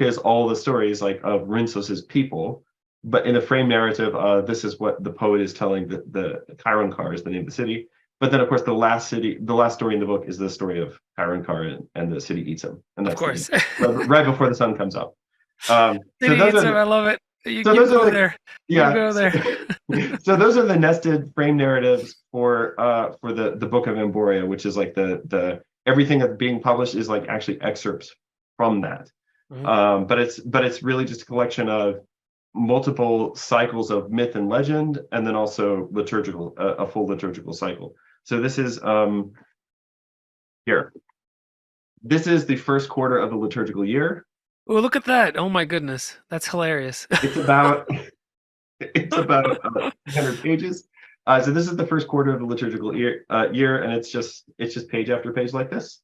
is all the stories like of Rinsos's people, but in the frame narrative, this is what the poet is telling the Chiron is the name of the city. But then of course the last story in the book is the story of Chiron and the city eats him. And Of that's the end. course. Right before the sun comes up. So City those eats are him. the, I love it. You so keep those are going the there. Keep yeah. going there. So those are the nested frame narratives for the book of Amboria, which is like the everything that's being published is like actually excerpts from that. Mhm. But it's really just a collection of multiple cycles of myth and legend, and then also a full liturgical cycle. So this is here. This is the first quarter of the liturgical year. Oh, look at that. Oh my goodness. That's hilarious. It's about it's about 300 pages. So this is the first quarter of the liturgical year, and it's just page after page like this.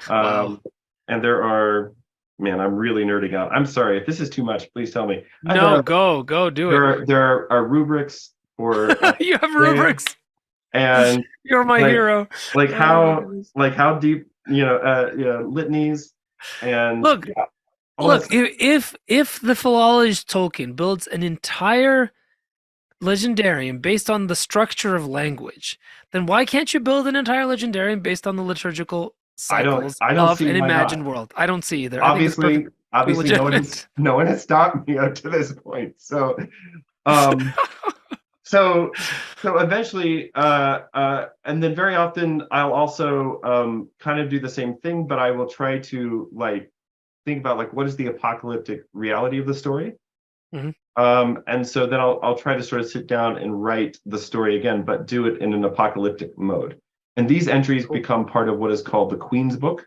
Wow. Um, and there are, man, I'm really nerding out. I'm sorry if this is too much. Please tell me. And No, go do it. there are rubrics for You have day, rubrics. and You're my like hero. like Oh my how goodness. like how deep litanies and Look, yeah, all that look, stuff. if the philologist Tolkien builds an entire legendarium based on the structure of language, then why can't you build an entire legendarium based on the liturgical cycles I don't of see an why not. imagined world? I don't see either. I think it's Obviously, perfectly obviously, legitimate. no one has stopped me up to this point. Um, so, so eventually, and then very often I'll also kind of do the same thing, but I will try to like think about like what is the apocalyptic reality of the story. Mhm. And so then I'll try to sort of sit down and write the story again, but do it in an apocalyptic mode. And these entries Cool. become part of what is called the Queen's Book.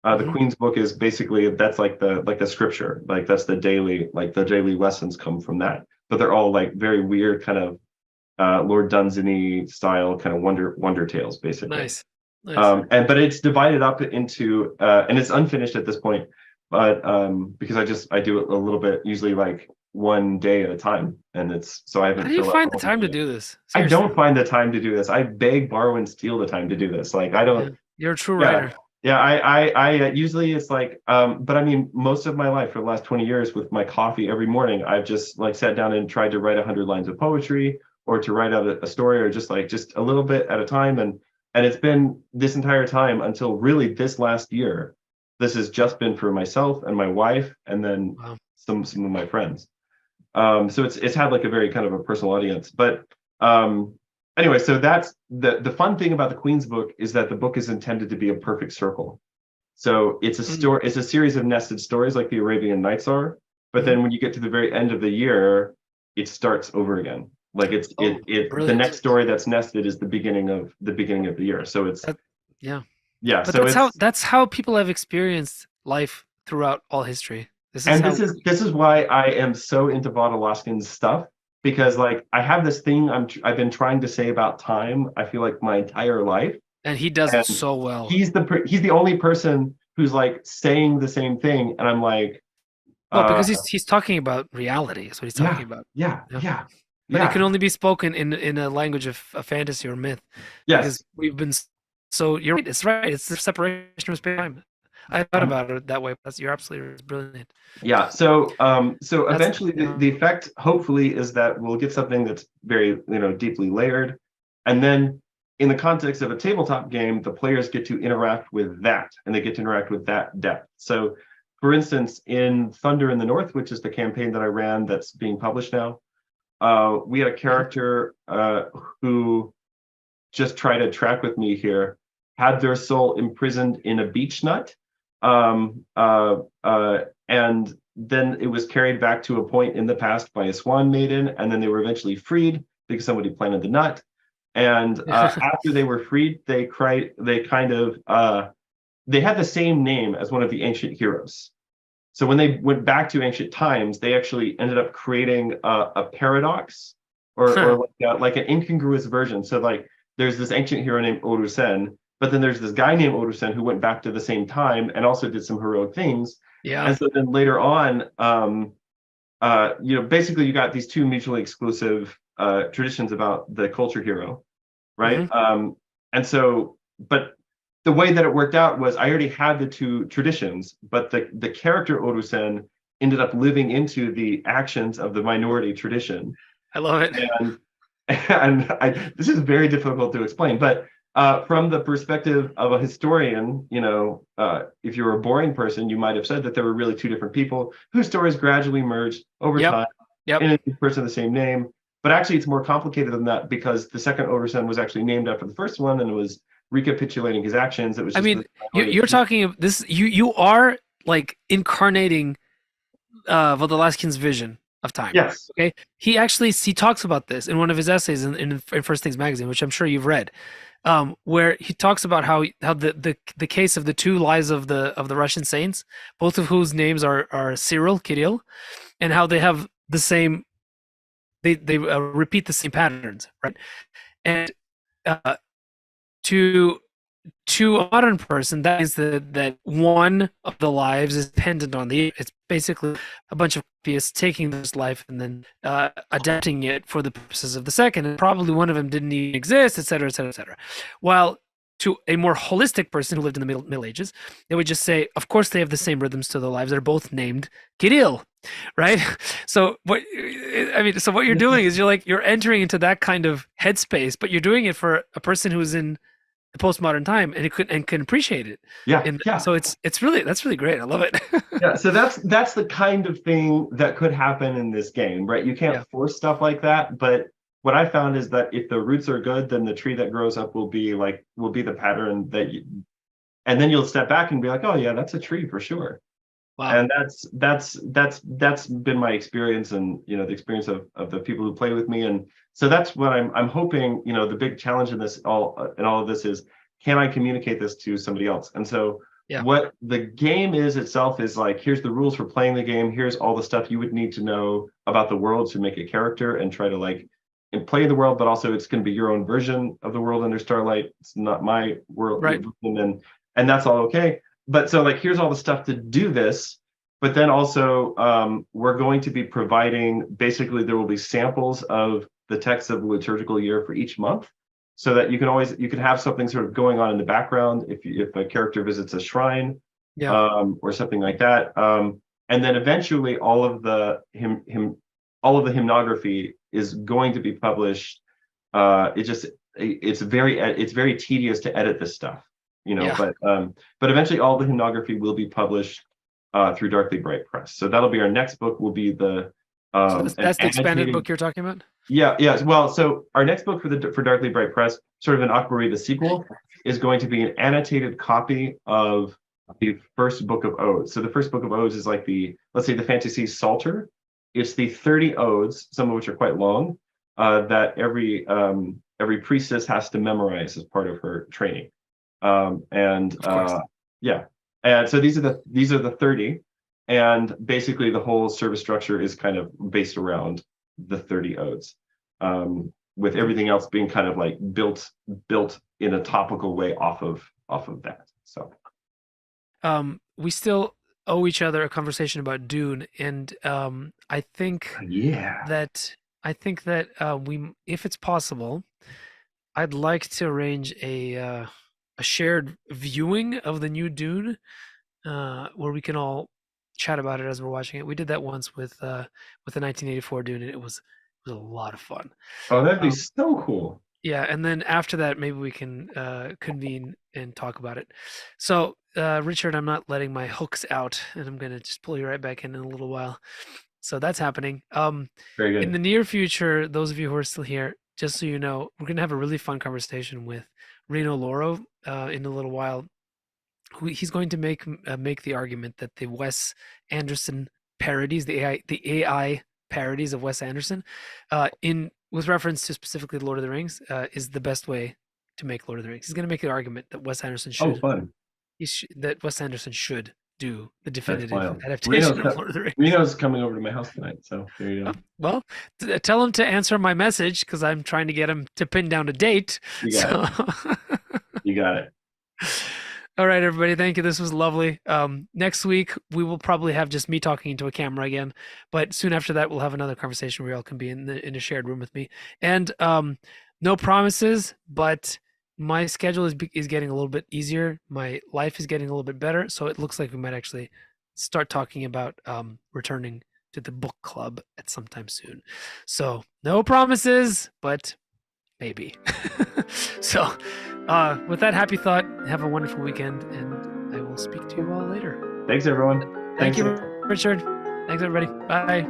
The Mhm. Queen's Book is basically that's like the scripture, like that's the daily lessons come from that. But they're all like very weird kind of Lord Dunsany style kind of wonder tales, basically. Nice. Nice. But it's divided up into and it's unfinished at this point, but because I do it a little bit, usually like one day at a time, and it's so I How haven't do you filled out find the the whole time to thing yet. do this? I Seriously. don't find the time to do this. I beg, borrow, and steal the time to do this. Like I Yeah. don't. You're a true Yeah, writer. yeah. Usually it's like, but I mean, most of my life for the last 20 years with my coffee every morning, I've just like sat down and tried to write 100 lines of poetry or to write out a story or just a little bit at a time. And it's been this entire time until really this last year. This has just been for myself and my wife, and then Wow. some of my friends. So it's had like a very kind of a personal audience. But anyway, so that's the fun thing about the Queen's Book is that the book is intended to be a perfect circle. So it's a Mm. story, it's a series of nested stories like the Arabian Nights are. But Mhm. then when you get to the very end of the year, it starts over again. Like Oh, the brilliant. next story that's nested is the beginning of the year. So it's That, yeah. yeah, But so it's that's how people have experienced life throughout all history. This is and how. this is why I am so into Vodolazkin's stuff because Mhm. like I have this thing I've been trying to say about time. I feel like my entire life, And he does it and so well. he's the only person who's like saying the same thing, and I'm like, Well, uh, because he's talking about reality. Is what he's talking yeah, about. yeah, Yeah. yeah, But it can yeah, only be spoken in a language of a fantasy or myth, because yes. we've been. So you're right. It's right. It's the separation of space and time. I thought Um, about it that way. But you're absolutely right. It's brilliant. yeah. So That's eventually yeah. the effect hopefully is that we'll get something that's very, deeply layered. And then in the context of a tabletop game, the players get to interact with that and they get to interact with that depth. So for instance, in Thunder in the North, which is the campaign that I ran that's being published now, we had a Mhm. character who just tried to track with me here, had their soul imprisoned in a beech nut. And then it was carried back to a point in the past by a swan maiden, and then they were eventually freed because somebody planted the nut. And after they were freed, they had the same name as one of the ancient heroes. So when they went back to ancient times, they actually ended up creating a paradox or like an incongruous version. So like there's this ancient hero named Orusen, but then there's this guy named Orusen who went back to the same time and also did some heroic things. Yeah. And so then later on, basically you got these two mutually exclusive traditions about the culture hero, right? Hmm. And so, but the way that it worked out was I already had the two traditions, but the character Orusen ended up living into the actions of the minority tradition. I love it. And this is very difficult to explain, but from the perspective of a historian, if you're a boring person, you might have said that there were really two different people whose stories gradually merged over Yep. time Yep. in a person of the same name. But actually, it's more complicated than that because the second Orusen was actually named after the first one, and it was recapitulating his actions. It was I just mean, the you're talking this. You are like incarnating Vodolazkin's vision of time. yes, Okay, he talks about this in one of his essays in First Things magazine, which I'm sure you've read, where he talks about how the case of the two lives of the Russian saints, both of whose names are Kirill, and how they have the same they repeat the same patterns, right? And uh, to to a modern person, that is that one of the lives is dependent on the. It's basically a bunch of copyists taking this life and then adapting it for the purposes of the second, and probably one of them didn't even exist, etc., etc., etc. While to a more holistic person who lived in the Middle Ages, they would just say, of course, they have the same rhythms to their lives. They're both named Kirill, right? So so what you're doing is you're entering into that kind of headspace, but you're doing it for a person who's in the postmodern time and can appreciate it. yeah, And yeah. so it's really that's really great. I love it. Yeah, so that's the kind of thing that could happen in this game, right? You can't Yeah. force stuff like that, but what I found is that if the roots are good, then the tree that grows up will be the pattern and then you'll step back and be like, oh yeah, that's a tree for sure. Wow. And that's been my experience, and the experience of the people who play with me. And so that's what I'm hoping. The big challenge in all of this is, can I communicate this to somebody else? And so Yeah. what the game is itself is like, here's the rules for playing the game, here's all the stuff you would need to know about the world to make a character and try to like and play the world, but also it's going to be your own version of the world under Starlight. It's not my world, Right. and that's all okay. But so like, here's all the stuff to do this. But then also, we're going to be providing, basically there will be samples of the text of the liturgical year for each month, so that you can have something sort of going on in the background if a character visits a shrine, Yeah. or something like that. And then eventually all of the hymnography is going to be published. It's very tedious to edit this stuff, Yeah. but eventually all the hymnography will be published through Darkly Bright Press. So that'll be our next book. Will be the So an that's the expanded book you're talking about? Yeah. Well, so our next book for Darkly Bright Press, sort of an Amboria, the sequel, is going to be an annotated copy of the first book of Odes. So the first book of Odes is like let's say the fantasy Psalter. It's the 30 odes, some of which are quite long, that every priestess has to memorize as part of her training. Yeah. And so these are the 30, and basically the whole service structure is kind of based around the 30 odes, with everything else being kind of like built in a topical way off of that. So we still owe each other a conversation about Dune, and I think yeah. that we, if it's possible, I'd like to arrange a shared viewing of the new Dune, where we can all chat about it as we're watching it. We did that once with the 1984 Dune, and it was a lot of fun. Oh, that'd be Um, so cool. yeah, and then after that, maybe we can convene and talk about it. So, Richard, I'm not letting my hooks out, and I'm gonna just pull you right back in a little while. So that's happening. Very In the good. near future, those of you who are still here, just so you know, we're gonna have a really fun conversation with Reno Loro in a little while. He's going to make the argument that the Wes Anderson parodies, the AI parodies of Wes Anderson, in with reference to specifically Lord of the Rings, is the best way to make Lord of the Rings. He's going to make the argument that Oh, fun. that Wes Anderson should do the That's definitive wild. adaptation of Lord of the Rings. Reno's coming over to my house tonight, so there you Oh, go. well, tell him to answer my message because I'm trying to get him to pin down a date. You got So. it. You got it. All right, everybody. Thank you. This was lovely. Next week, we will probably have just me talking into a camera again. But soon after that, we'll have another conversation where y'all can be in a shared room with me. And no promises, but my schedule is getting a little bit easier. My life is getting a little bit better. So it looks like we might actually start talking about returning to the book club at some time soon. So no promises, but maybe. So, with that happy thought, have a wonderful weekend, and I will speak to you all later. Thanks, everyone. Thank Thanks. you, Richard. Thanks, everybody. Bye.